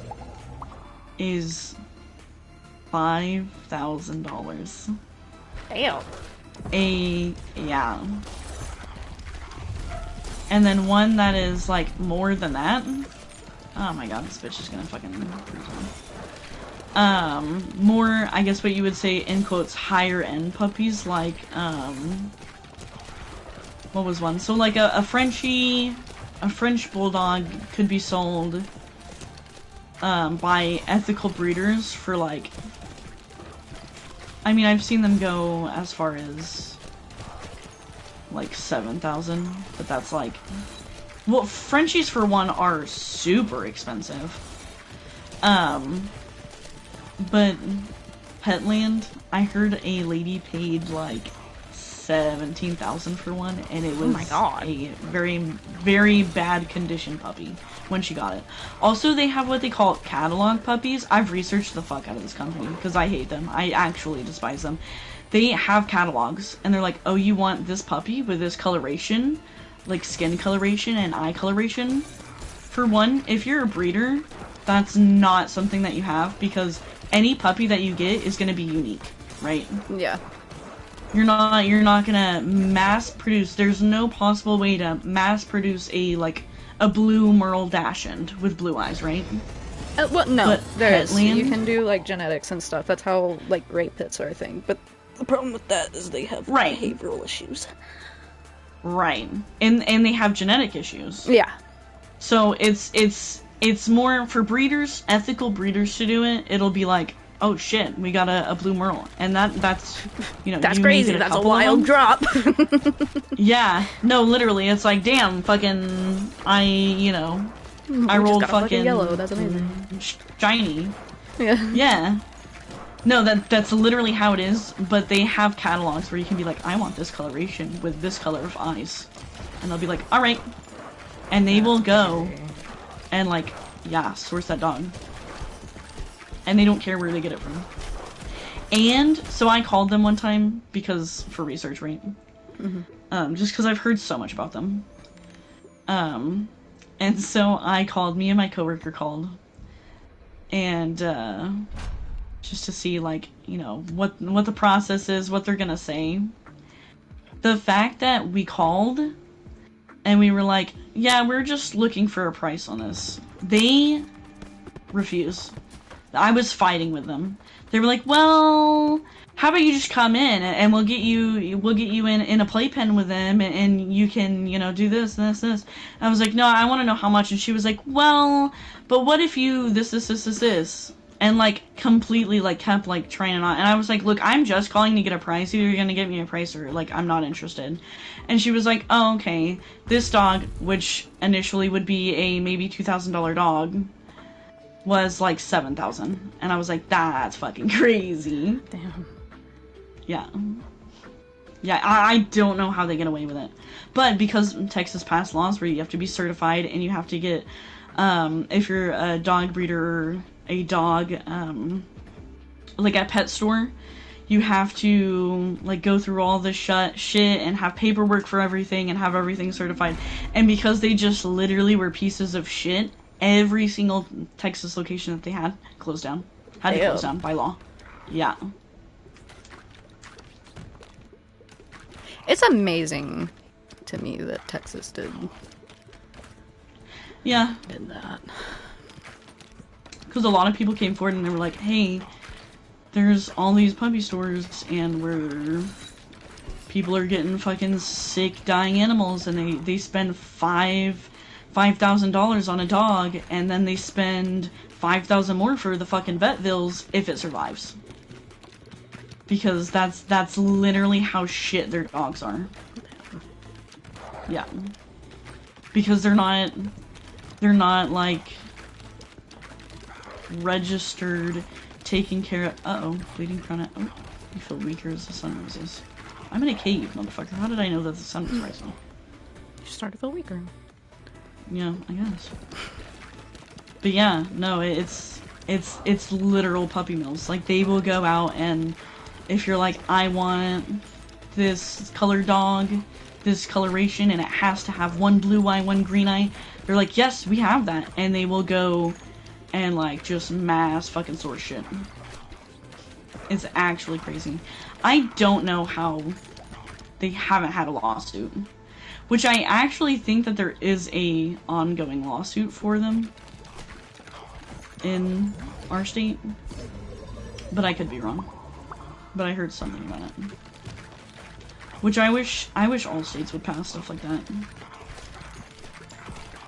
is $5,000. Damn. Yeah. And then one that is like more than that. Oh my god, this bitch is gonna fucking freak me. More, I guess what you would say, in quotes, higher end puppies, like, what was one? So like a French bulldog could be sold, by ethical breeders for like, I mean, I've seen them go as far as like 7,000, but that's like Well, Frenchies for one are super expensive. But Petland, I heard a lady paid like 17,000 for one, and it was my God. a very, very bad condition puppy when she got it. Also, they have what they call catalog puppies. I've researched the fuck out of this company because I hate them. I actually despise them. They have catalogs, and they're like, oh, you want this puppy with this coloration, like skin coloration and eye coloration? For one, if you're a breeder, that's not something that you have, because any puppy that you get is going to be unique, right? Yeah. You're not gonna mass produce. There's no possible way to mass produce a blue Merle Dachshund with blue eyes, right? Well, no, But there is. Petland- You can do like genetics and stuff. That's how like gray pits are a thing. But the problem with that is they have Right. behavioral issues. Right, and they have genetic issues. Yeah. So it's more for breeders, ethical breeders to do it. It'll be like, oh shit, we got a blue Merle, and that's you know That's you may crazy. get That's a couple of wild them. drop. Yeah, no, literally, it's like, damn, fucking, I rolled got a fucking fucking yellow. That's amazing. shiny. Yeah. Yeah. No, that's literally how it is, but they have catalogs where you can be like, I want this coloration with this color of eyes. And they'll be like, alright. And they will go and source that dog. And they don't care where they get it from. And so I called them one time for research, right? Mm-hmm. Just because I've heard so much about them. And so I called, me and my coworker called. And, just to see, what the process is, what they're gonna say. The fact that we called, and we were like, yeah, we're just looking for a price on this. They refuse. I was fighting with them. They were like, well, how about you just come in, and we'll get you in a playpen with them, and you can, do this, and this, this. I was like, no, I want to know how much. And she was like, well, but what if you this? And, completely, kept, trying it on. And I was like, look, I'm just calling to get a price. Either you're gonna give me a price or, I'm not interested. And she was like, oh, okay. This dog, which initially would be a maybe $2,000 dog, was, $7,000. And I was like, that's fucking crazy. Damn. Yeah. Yeah, I don't know how they get away with it. But because Texas passed laws where you have to be certified and you have to get, if you're a dog breeder, a dog, at pet store, you have to, go through all this shit and have paperwork for everything and have everything certified. And because they just literally were pieces of shit, every single Texas location that they had closed down. Had to close down by law. Yeah. It's amazing to me that Texas did that. Because a lot of people came forward and they were like, hey, there's all these puppy stores and where people are getting fucking sick, dying animals, and they spend $5,000 on a dog, and then they spend $5,000 more for the fucking vet bills if it survives. Because that's literally how shit their dogs are. Yeah. Because they're not registered, taken care of. Uh-oh, bleeding crown. Oh, you feel weaker as the sun rises. I'm in a cave, motherfucker. How did I know that the sun was rising? You start to feel weaker. Yeah, I guess. But yeah, no, it's literal puppy mills. They will go out, and if you're like, I want this colored dog, this coloration, and it has to have one blue eye, one green eye, they're like, yes, we have that. And they will go and just mass fucking source shit. It's actually crazy. I don't know how they haven't had a lawsuit. Which I actually think that there is a ongoing lawsuit for them in our state. But I could be wrong. But I heard something about it. Which I wish all states would pass stuff like that.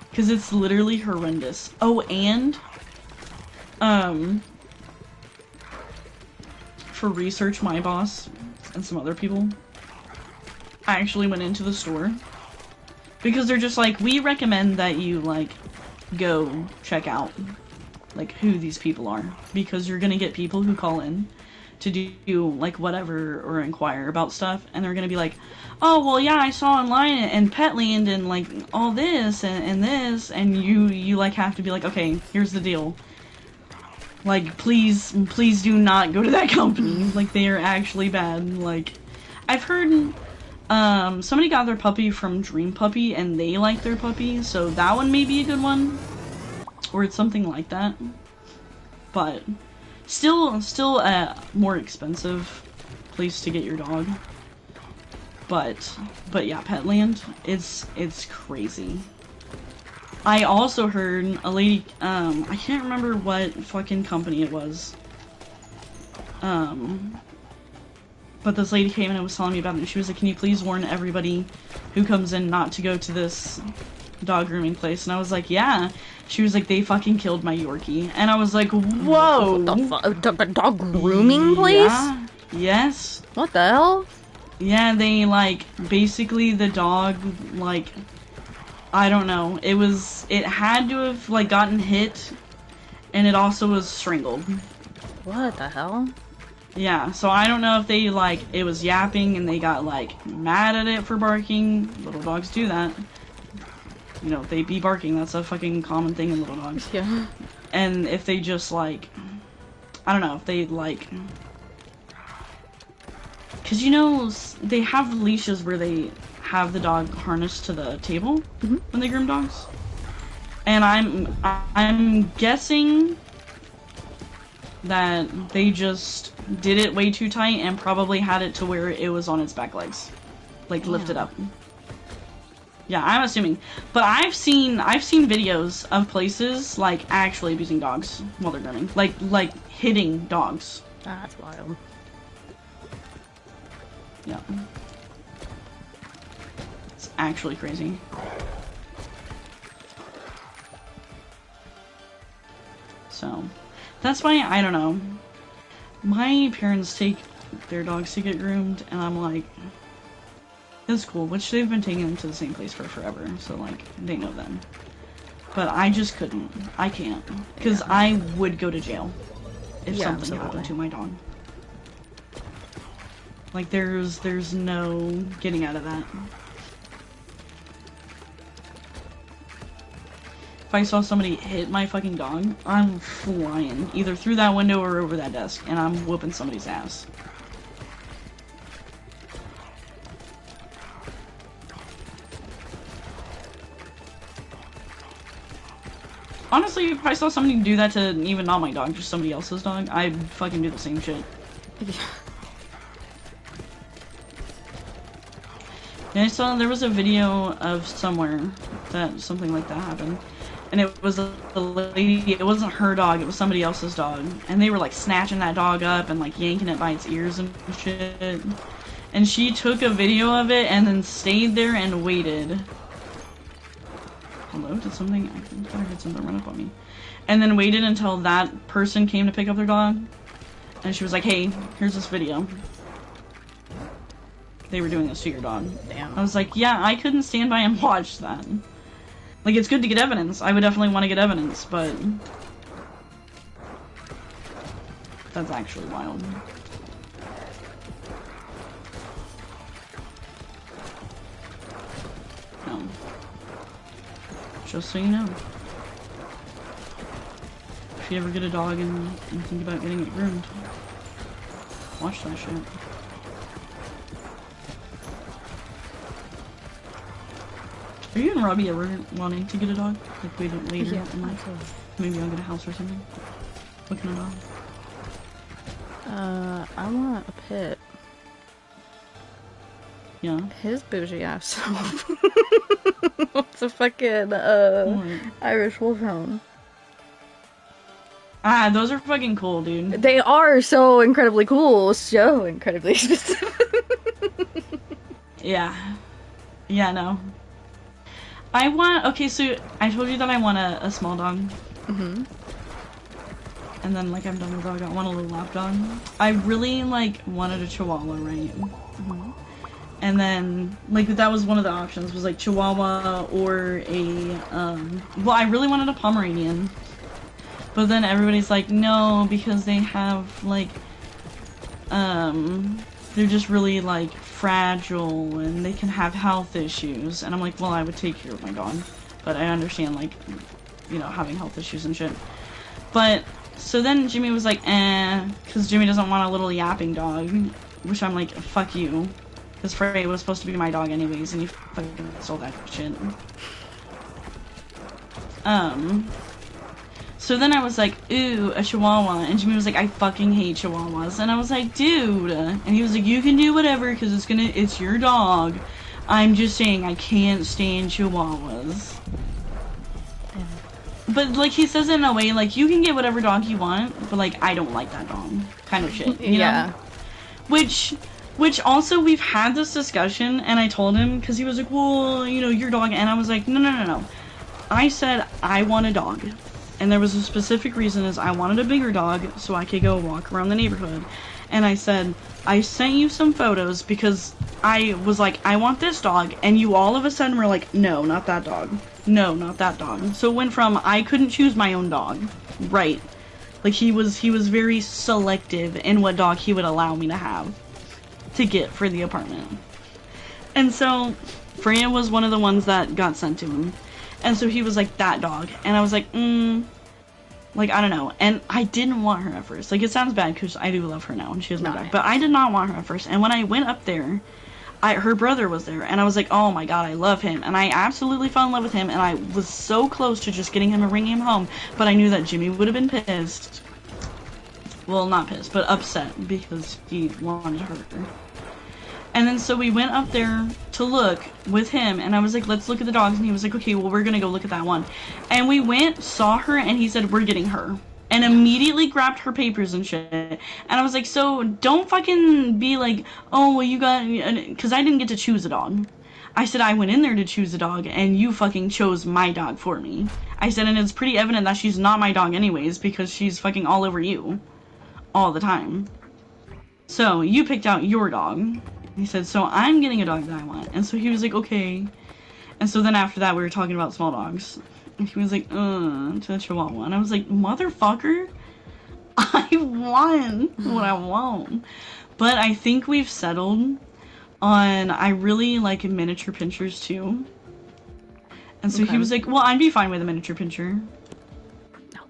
Because it's literally horrendous. Oh, and for research, my boss and some other people, I actually went into the store Because they're just like, we recommend that you, like, go check out, like, who these people are. Because you're gonna get people who call in to do, like, whatever, or inquire about stuff, and they're gonna be like, oh, well, yeah, I saw online, and Petland, and, like, all this, and this, and you, like, have to be like, okay, here's the deal. Like, please do not go to that company. Like, they are actually bad. Like, I've heard, somebody got their puppy from Dream Puppy, and they like their puppy, so that one may be a good one. Or it's something like that. But still a more expensive place to get your dog. But yeah, Petland, it's crazy. I also heard a lady, I can't remember what fucking company it was. But this lady came in and was telling me about it, and she was like, can you please warn everybody who comes in not to go to this dog grooming place? And I was like, yeah. She was like, they fucking killed my Yorkie. And I was like, whoa! What the fuck? Dog grooming place? Yeah. Yes. What the hell? Yeah, they, like, basically the dog, like, I don't know. It had to have, like, gotten hit, and it also was strangled. What the hell? Yeah, so I don't know if they, like, it was yapping and they got, like, mad at it for barking. Little dogs do that. You know, they be barking. That's a fucking common thing in little dogs. Yeah. And if they just, like, I don't know, if they, like, because, you know, they have leashes where they have the dog harnessed to the table when they groom dogs. And I'm guessing that they just did it way too tight and probably had it to where it was on its back legs. Like, lifted up. Yeah, I'm assuming. But I've seen videos of places, like, actually abusing dogs while they're grooming. Like hitting dogs. That's wild. Yeah. It's actually crazy. So, that's why, I don't know. My parents take their dogs to get groomed, and I'm like, that's cool, which they've been taking them to the same place for forever, so, like, they know them. But I just couldn't. I can't. Because I would go to jail if something happened to my dog. Like, there's no getting out of that. If I saw somebody hit my fucking dog, I'm flying. Either through that window or over that desk, and I'm whooping somebody's ass. Honestly, if I saw somebody do that to even not my dog, just somebody else's dog, I'd fucking do the same shit. Yeah, I saw there was a video of somewhere that something like that happened. And it was a lady, it wasn't her dog, it was somebody else's dog. And they were like snatching that dog up and like yanking it by its ears and shit. And she took a video of it and then stayed there and waited. Hello? Did something? I thought I heard something run up on me. And then waited until that person came to pick up their dog. And she was like, hey, here's this video. They were doing this to your dog. Damn. I was like, yeah, I couldn't stand by and watch that. Like, it's good to get evidence. I would definitely want to get evidence, but that's actually wild. No. Just so you know. If you ever get a dog and think about getting it groomed, watch that shit. Are you and Robbie ever wanting to get a dog? Like later in life? Maybe I'll get a house or something? Looking at a dog? I want a pit. Yeah. His bougie ass. What's a fucking, Irish wolfhound? Ah, those are fucking cool, dude. They are so incredibly cool. So incredibly expensive. Yeah. Yeah, no. I want, okay, so I told you that I want a small dog. Mm-hmm. And then, like, I'm done with dog. I want a little lap dog. I really, like, wanted a Chihuahua, right? Mm-hmm. And then, like, that was one of the options, was, like, Chihuahua or a, well, I really wanted a Pomeranian. But then everybody's like, no, because they have, like, they're just really, like, fragile, and they can have health issues. And I'm like, well, I would take care of my dog. But I understand, like, you know, having health issues and shit. But, so then Jimmy was like, because Jimmy doesn't want a little yapping dog. Which I'm like, fuck you. Because Frey was supposed to be my dog anyways, and you fucking stole that shit. So then I was like, ooh, a Chihuahua. And Jimmy was like, I fucking hate Chihuahuas. And I was like, dude. And he was like, you can do whatever, because it's your dog. I'm just saying, I can't stand Chihuahuas. But, like, he says it in a way, like, you can get whatever dog you want, but, like, I don't like that dog. Kind of shit, you know? Which also, we've had this discussion, and I told him, because he was like, well, you know, your dog, and I was like, no. I said, I want a dog. And there was a specific reason, is I wanted a bigger dog, so I could go walk around the neighborhood. And I said, I sent you some photos, because I was like, I want this dog, and you all of a sudden were like, no, not that dog. No, not that dog. So it went from, I couldn't choose my own dog. Right. Like, he was very selective in what dog he would allow me to have. To get for the apartment. And so Freya was one of the ones that got sent to him. And so he was like, that dog. And I was like, like, I don't know. And I didn't want her at first. Like, it sounds bad because I do love her now and she has my dog. But I did not want her at first. And when I went up there, her brother was there. And I was like, oh my god, I love him. And I absolutely fell in love with him. And I was so close to just getting him and bringing him home. But I knew that Jimmy would have been pissed. Well, not pissed, but upset because he wanted her. And then so we went up there to look with him, and I was like, let's look at the dogs, and he was like, okay, well, we're gonna go look at that one. And we went, saw her, and he said, we're getting her. And immediately grabbed her papers and shit. And I was like, so don't fucking be like, oh, well, you got, because I didn't get to choose a dog. I said, I went in there to choose a dog, and you fucking chose my dog for me. I said, and it's pretty evident that she's not my dog anyways, because she's fucking all over you. All the time. So, you picked out your dog. He said, so I'm getting a dog that I want. And so he was like, okay. And so then after that, we were talking about small dogs. And he was like, to the Chihuahua. And I was like, motherfucker, I want what I want. But I think we've settled on, I really like miniature pinchers too. And so he was like, well, I'd be fine with a miniature pincher.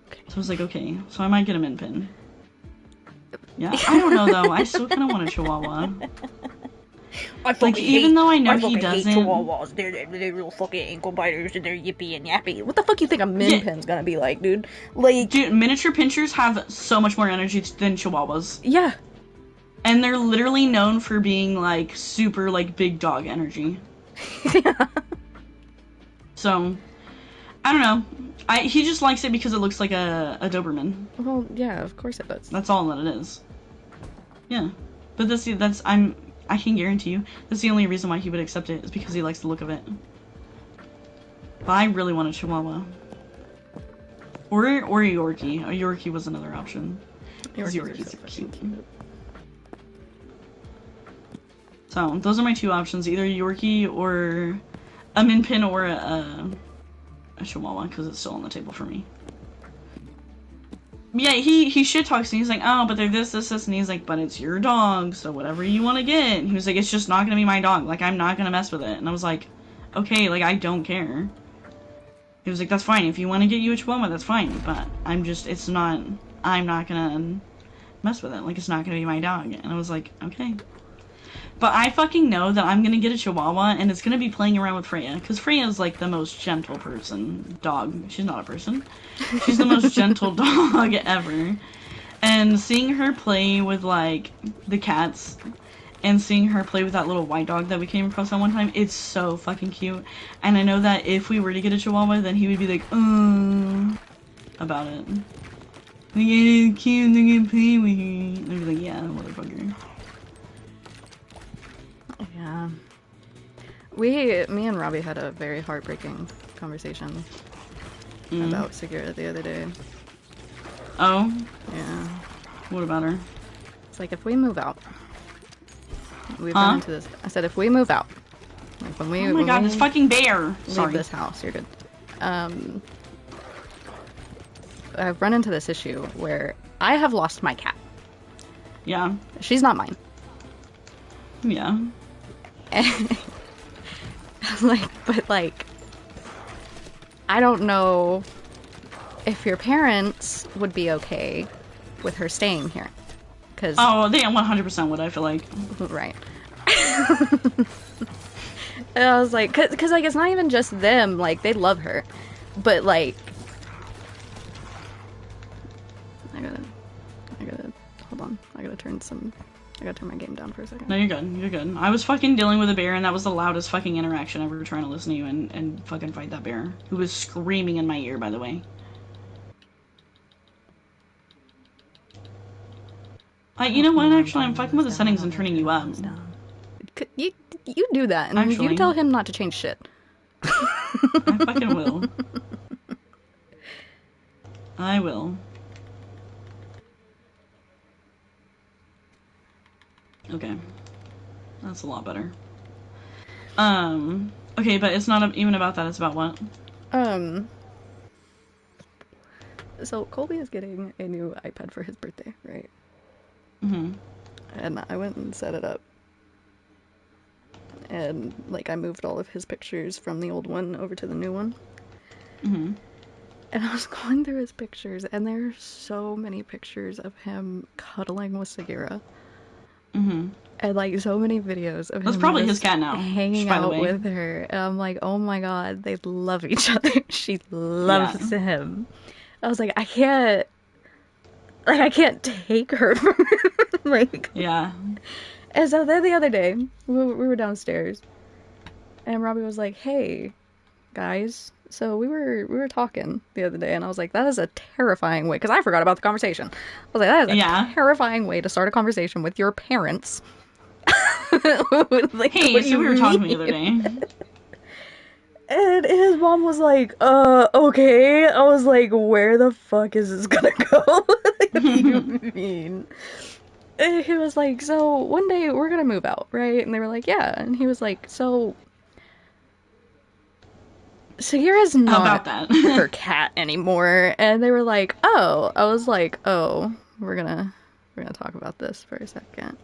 Okay. So I was like, okay. So I might get a min pin. Yeah, I don't know though. I still kind of want a Chihuahua. Like, even though I know he doesn't. Hate Chihuahuas. They're real fucking ankle biters and they're yippy and yappy. What the fuck you think a min pin's gonna be like, dude? Like, dude, miniature pinchers have so much more energy than Chihuahuas. Yeah. And they're literally known for being like super like big dog energy. Yeah. So, I don't know. He just likes it because it looks like a Doberman. Well, yeah, of course it does. That's all that it is. Yeah, but I can guarantee you that's the only reason why he would accept it is because he likes the look of it. But I really want a Chihuahua. Or a Yorkie. A Yorkie was another option. Yorkies are cute. So those are my two options: either a Yorkie or a min pin or a Chihuahua, because it's still on the table for me. Yeah, he shit talks and he's like, oh, but they're this, and he's like, but it's your dog, so whatever you want to get. And he was like, it's just not gonna be my dog, like, I'm not gonna mess with it. And I was like, okay, like, I don't care. He was like, that's fine, if you want to get you a Chihuahua, that's fine, but I'm not gonna mess with it, like, it's not gonna be my dog. And I was like, okay. But I fucking know that I'm gonna get a Chihuahua, and it's gonna be playing around with Freya, because Freya is, like, the most gentle dog. She's not a person. She's the most gentle dog ever. And seeing her play with, like, the cats, and seeing her play with that little white dog that we came across that one time, it's so fucking cute. And I know that if we were to get a Chihuahua, then he would be like, about it. Like, it's cute, I can play with you. And I'd be like, yeah, motherfucker. Yeah. Me and Robbie had a very heartbreaking conversation about Segura the other day. Oh? Yeah. What about her? It's like, if we move out, we've run into this. I said if we move out, like when we oh my god, this fucking bear. leave Sorry. this house, you're good. I've run into this issue where I have lost my cat. Yeah. She's not mine. Yeah. But I don't know if your parents would be okay with her staying here. Cause oh, they 100% would, I feel like. right. And I was like, cause like it's not even just them, like they love her, but like I gotta hold on. I gotta turn my game down for a second. No, you're good. You're good. I was fucking dealing with a bear, and that was the loudest fucking interaction ever trying to listen to you and fucking fight that bear. Who was screaming in my ear, by the way. You know what, actually, I'm fucking with the settings and turning you up. You do that, and actually, you tell him not to change shit. I fucking will. I will. Okay. That's a lot better. Okay, but it's not even about that, it's about what? So Colby is getting a new iPad for his birthday, right? Mm-hmm. And I went and set it up. And, like, I moved all of his pictures from the old one over to the new one. Mm-hmm. And I was going through his pictures, and there are so many pictures of him cuddling with Sagira. Mm-hmm. And, like, so many videos of him That's probably his cat now, hanging by the out way. with her. And I'm like, oh my god, they love each other. She loves him. I was like, I can't take her from him. Like, yeah. And so then the other day, we were downstairs, and Robbie was like, hey, guys, so we were talking the other day, and I was like, that is a terrifying way, because I forgot about the conversation. I was like, that is a terrifying way to start a conversation with your parents. Like, hey, so we were talking the other day. And his mom was like, okay. I was like, where the fuck is this gonna go? What do you mean? And he was like, so one day we're gonna move out, right? And they were like, yeah. And he was like, so Sagira's not about that? her cat anymore. And they were like, oh. I was like, oh, we're gonna talk about this for a second.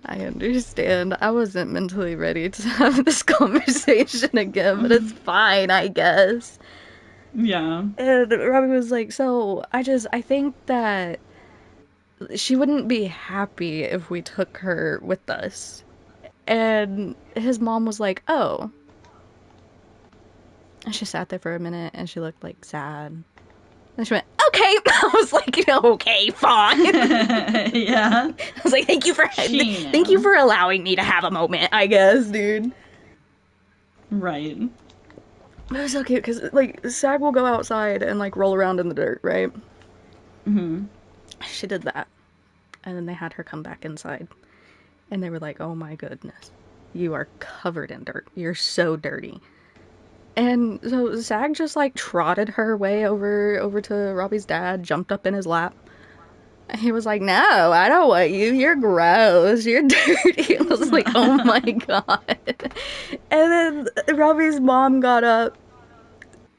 I understand. I wasn't mentally ready to have this conversation again, but it's fine, I guess. Yeah. And Robbie was like, so I think that she wouldn't be happy if we took her with us. And his mom was like, oh. And she sat there for a minute and she looked like sad. And she went, okay. I was like, okay, fine. Yeah. I was like, thank you for allowing me to have a moment, I guess, dude. Right. But it was so cute, because, like, Sag will go outside and, like, roll around in the dirt, right? Mm-hmm. She did that. And then they had her come back inside. And they were like, oh my goodness. You are covered in dirt. You're so dirty. And so Sag just, like, trotted her way over to Robbie's dad, jumped up in his lap. And he was like, no, I don't want you. You're gross. You're dirty. I was like, oh my god. And then Robbie's mom got up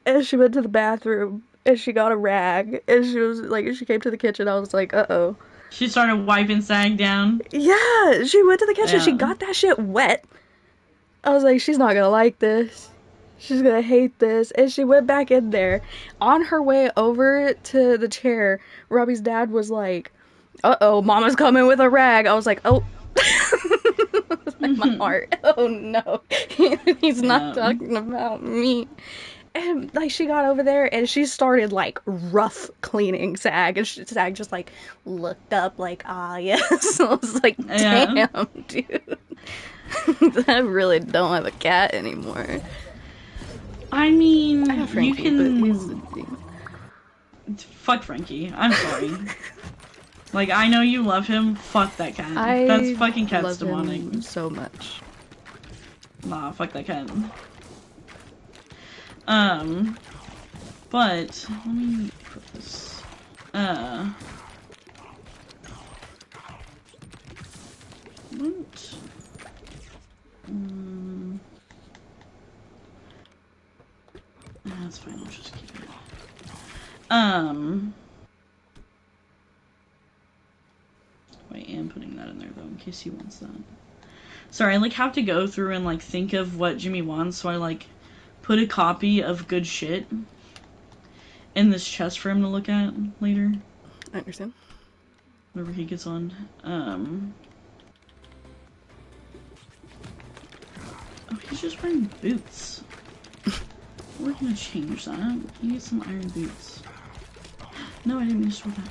and she went to the bathroom and she got a rag and she was like, she came to the kitchen. I was like, uh-oh. She started wiping Sag down. Yeah, she went to the kitchen. Yeah. She got that shit wet. I was like, she's not gonna like this. She's gonna hate this. And she went back in there. On her way over to the chair, Robbie's dad was like, uh-oh, mama's coming with a rag. I was like, oh. Like my heart. Oh no. He's not talking about me. And, like, she got over there and she started, like, rough cleaning Sag. And Sag just, like, looked up like, ah, yes. I was like, damn, dude. I really don't have a cat anymore. I mean, I have Frankie, you can... Fuck Frankie. I'm sorry. Like, I know you love him. Fuck that cat. That's fucking cat's demonic. Him so much. Nah, fuck that cat. But let me put this. What? That's fine, I'll just keep it. Wait, I am putting that in there, though, in case he wants that. Sorry, I, like, have to go through and, like, think of what Jimmy wants, so I, like, put a copy of good shit in this chest for him to look at later. I understand. Whenever he gets on. Oh, he's just wearing boots. We're gonna change that. You get some iron boots. No, I didn't mean to store that.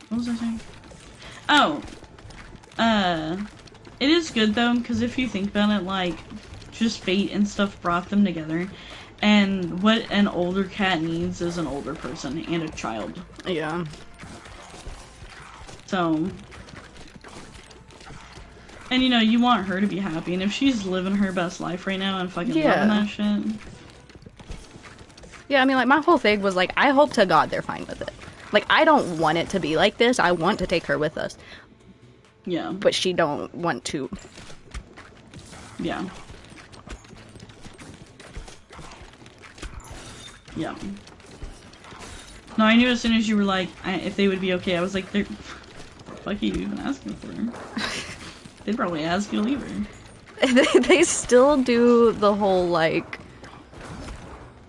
What was I saying? Oh! It is good though, because if you think about it, like, just fate and stuff brought them together. And what an older cat needs is an older person and a child. Yeah. So, and you know, you want her to be happy, and if she's living her best life right now and fucking loving that shit. Yeah, I mean, like, my whole thing was, like, I hope to God they're fine with it. Like, I don't want it to be like this. I want to take her with us. Yeah. But she don't want to. Yeah. Yeah. No, I knew as soon as you were like, if they would be okay, I was like, they're... Fuck you even asking for her. They'd probably ask you to leave her. They still do the whole, like,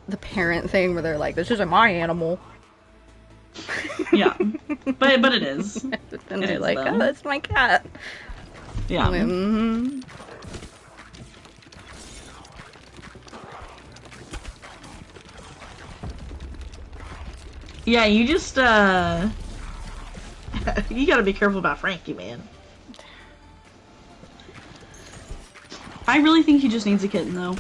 the parent thing where they're like, this isn't my animal. Yeah. But it is. And they're like, oh, that's my cat. Yeah. Mm-hmm. Yeah, you just, you gotta be careful about Frankie, man. I really think he just needs a kitten, though.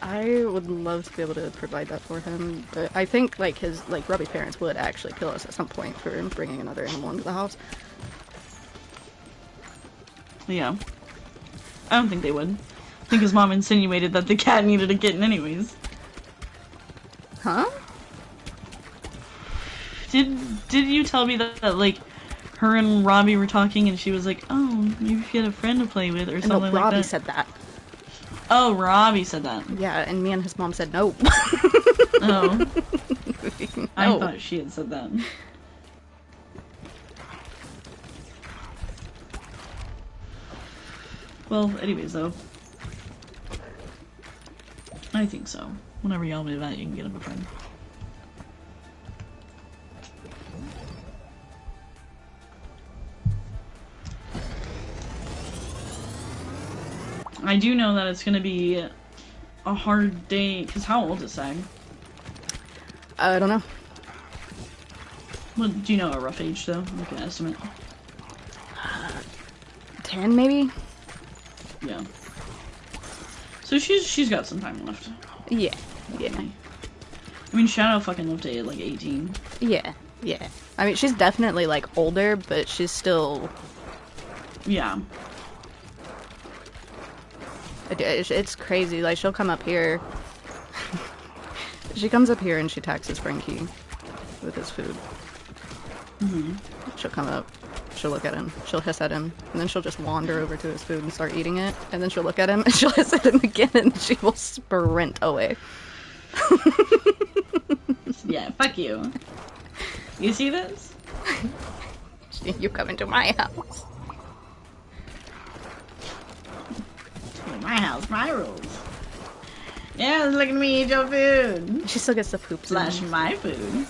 I would love to be able to provide that for him, but I think, like, his, like, grubby parents would actually kill us at some point for bringing another animal into the house. Yeah. I don't think they would. I think his mom insinuated that the cat needed a kitten anyways. Huh? Did you tell me that, like, her and Robbie were talking and she was like, oh, you get a friend to play with or something like that? No, Robbie said that. Oh, Robbie said that. Yeah, and me and his mom said no. Oh. No. I thought she had said that. Well, anyways, though. I think so. Whenever y'all move out, you can get him a friend. I do know that it's gonna be a hard day, because how old is Sag? I don't know. Well, do you know a rough age, though? Like an estimate? 10, maybe? Yeah. So she's got some time left. Yeah. Yeah. I mean, Shadow fucking lived to like 18. Yeah. Yeah. I mean, she's definitely, like, older, but she's still... Yeah. It's crazy. Like, she'll come up here. She comes up here and she taxes Frankie with his food. Mm-hmm. She'll come up, she'll look at him, she'll hiss at him, and then she'll just wander over to his food and start eating it. And then she'll look at him and she'll hiss at him again and she will sprint away. Yeah, fuck you. You see this? You come into my house. My house, my rules. Yeah, look at me eat your food. She still gets the poop Slash zoomies. my food.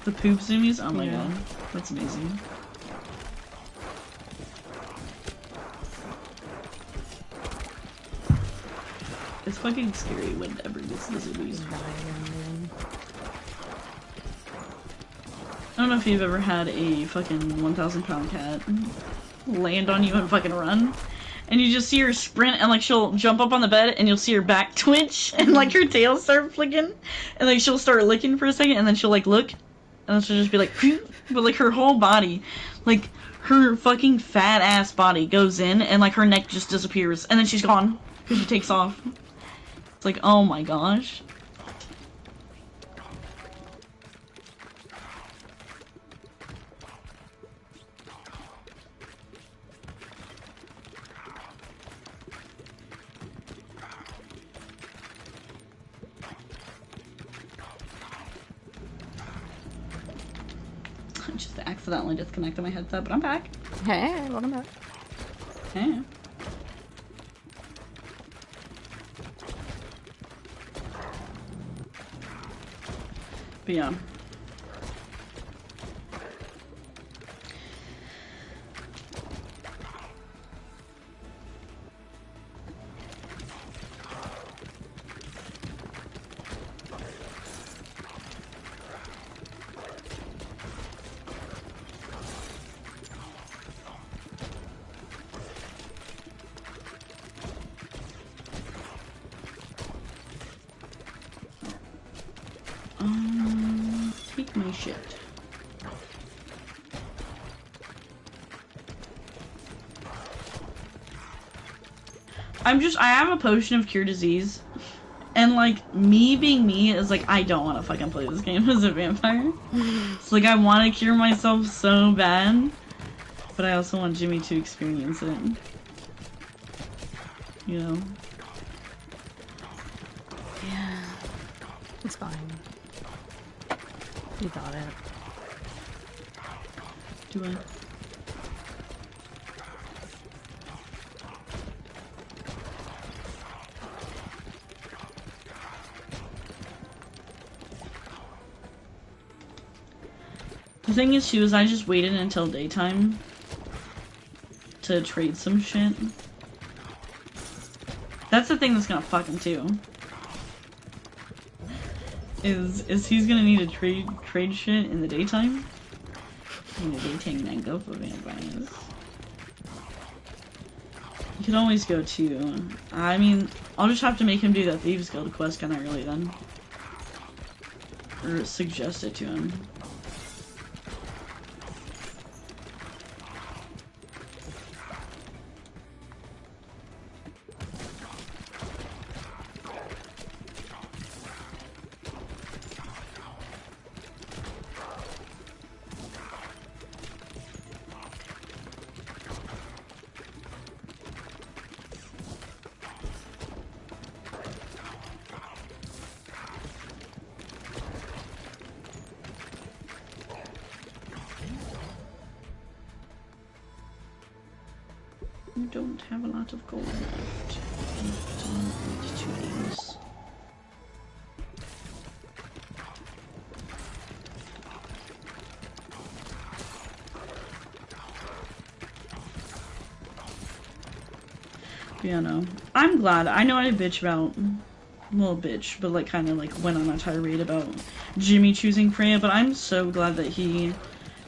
The poop zoomies? Oh my Yeah. god. That's amazing. It's fucking scary whenever gets the zoomies. I don't know if you've ever had a fucking 1,000-pound cat land on you and fucking run. And you just see her sprint and like she'll jump up on the bed and you'll see her back twitch and like her tail start flicking. And like she'll start licking for a second and then she'll like look. And then she'll just be like, phew. But like her whole body, like her fucking fat ass body goes in and like her neck just disappears. And then she's gone because she takes off. It's like, oh my gosh. just accidentally disconnected my headset, but I'm back. Hey, welcome back. Hey. But yeah. Take my shit. I have a potion of cure disease. And like, me being me is like, I don't want to fucking play this game as a vampire. It's like, I want to cure myself so bad. But I also want Jimmy to experience it. You know? Yeah. It's fine. You got it. Do I? The thing is, too, is I just waited until daytime to trade some shit. That's the thing that's gonna fuck him, too. Is he's gonna need to trade shit in the daytime? In the daytime, then go for vampires. You could always go to. I mean, I'll just have to make him do that Thieves Guild quest kind of early then, or suggest it to him. You don't have a lot of gold left. Need 2 names. Yeah, no. I'm glad. I know I bitch about, well, bitch, but like kind of like went on a tirade about Jimmy choosing Freya, but I'm so glad that he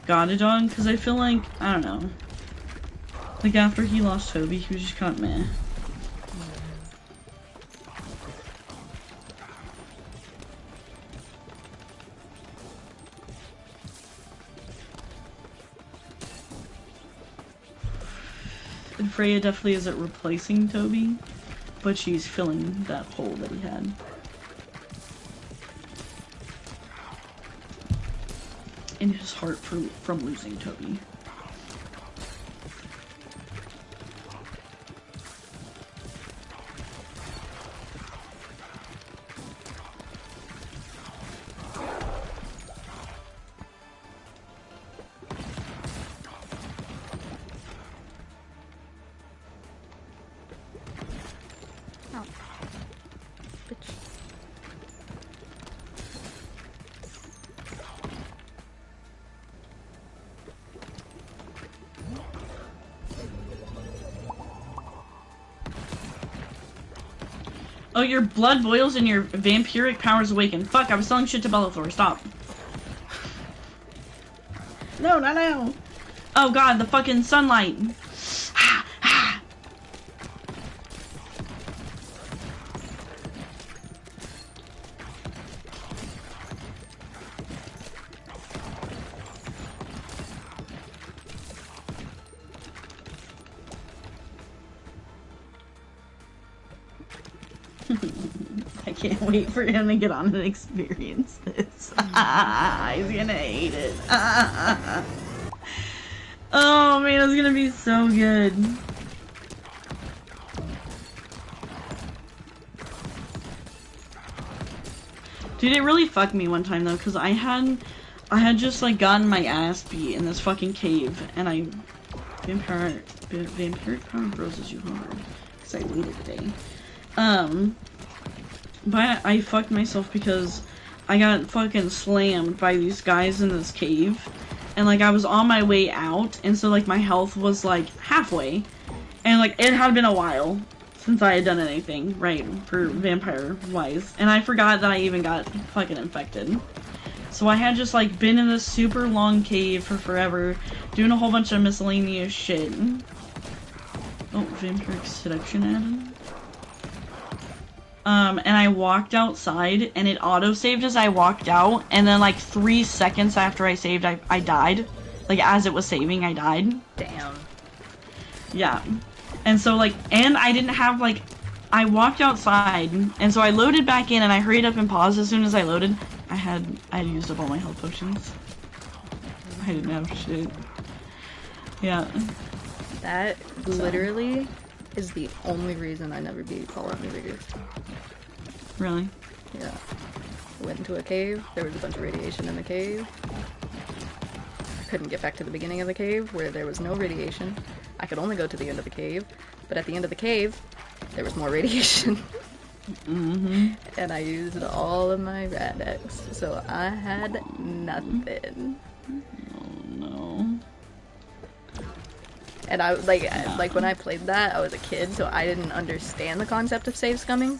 got a dog, because I feel like, I don't know. Like, after he lost Toby, he was just kind of meh. And Freya definitely isn't replacing Toby, but she's filling that hole that he had. In his heart from losing Toby. Oh, your blood boils and your vampiric powers awaken. Fuck, I was selling shit to Bellathor. Stop. No, not now. Oh god, the fucking sunlight. I can't wait for him to get on and experience this. He's gonna hate it. Oh man, it's gonna be so good. Dude, it really fucked me one time though, because I I had just like gotten my ass beat in this fucking cave, and vampire power grows as you hunger. Cause I waited a day. But I fucked myself because I got fucking slammed by these guys in this cave, and like I was on my way out, and so like my health was like halfway, and like it had been a while since I had done anything right for vampire wise, and I forgot that I even got fucking infected. So I had just like been in this super long cave for forever, doing a whole bunch of miscellaneous shit. Oh, vampiric seduction added. And I walked outside, and it auto-saved as I walked out, and then like 3 seconds after I saved, I died. Like, as it was saving, I died. Damn. Yeah. And so, like, and I didn't have, like, I walked outside, and so I loaded back in, and I hurried up and paused as soon as I loaded. I had used up all my health potions. I didn't have shit. Yeah. That literally is the only reason I never beat Fallout New Vegas. Really? Yeah. I went into a cave, there was a bunch of radiation in the cave. I couldn't get back to the beginning of the cave where there was no radiation. I could only go to the end of the cave, but at the end of the cave, there was more radiation. Mm-hmm. And I used all of my Rad-X, so I had nothing. Oh no. And I like when I played that, I was a kid, so I didn't understand the concept of save scumming.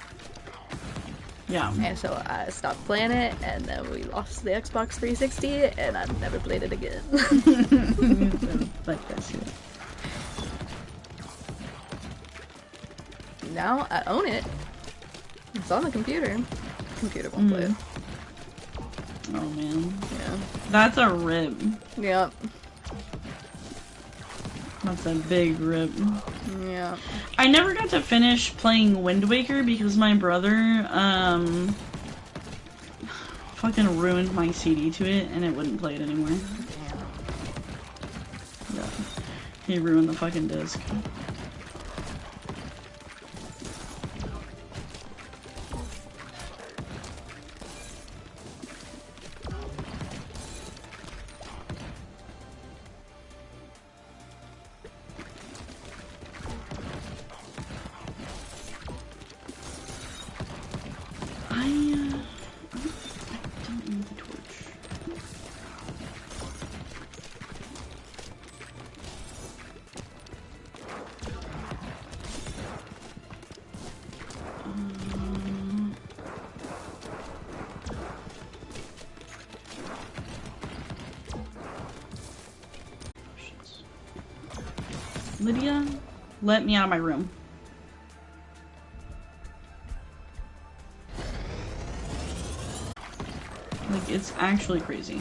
Yeah. And so I stopped playing it, and then we lost the Xbox 360, and I've never played it again. Like that shit. Now I own it. It's on the computer. Computer won't play it. Oh man. Yeah. That's a rip. Yep. That's a big rip. Yeah. I never got to finish playing Wind Waker because my brother, fucking ruined my CD to it and it wouldn't play it anymore. Damn. Yeah. He ruined the fucking disc. Lydia, let me out of my room. Like, it's actually crazy.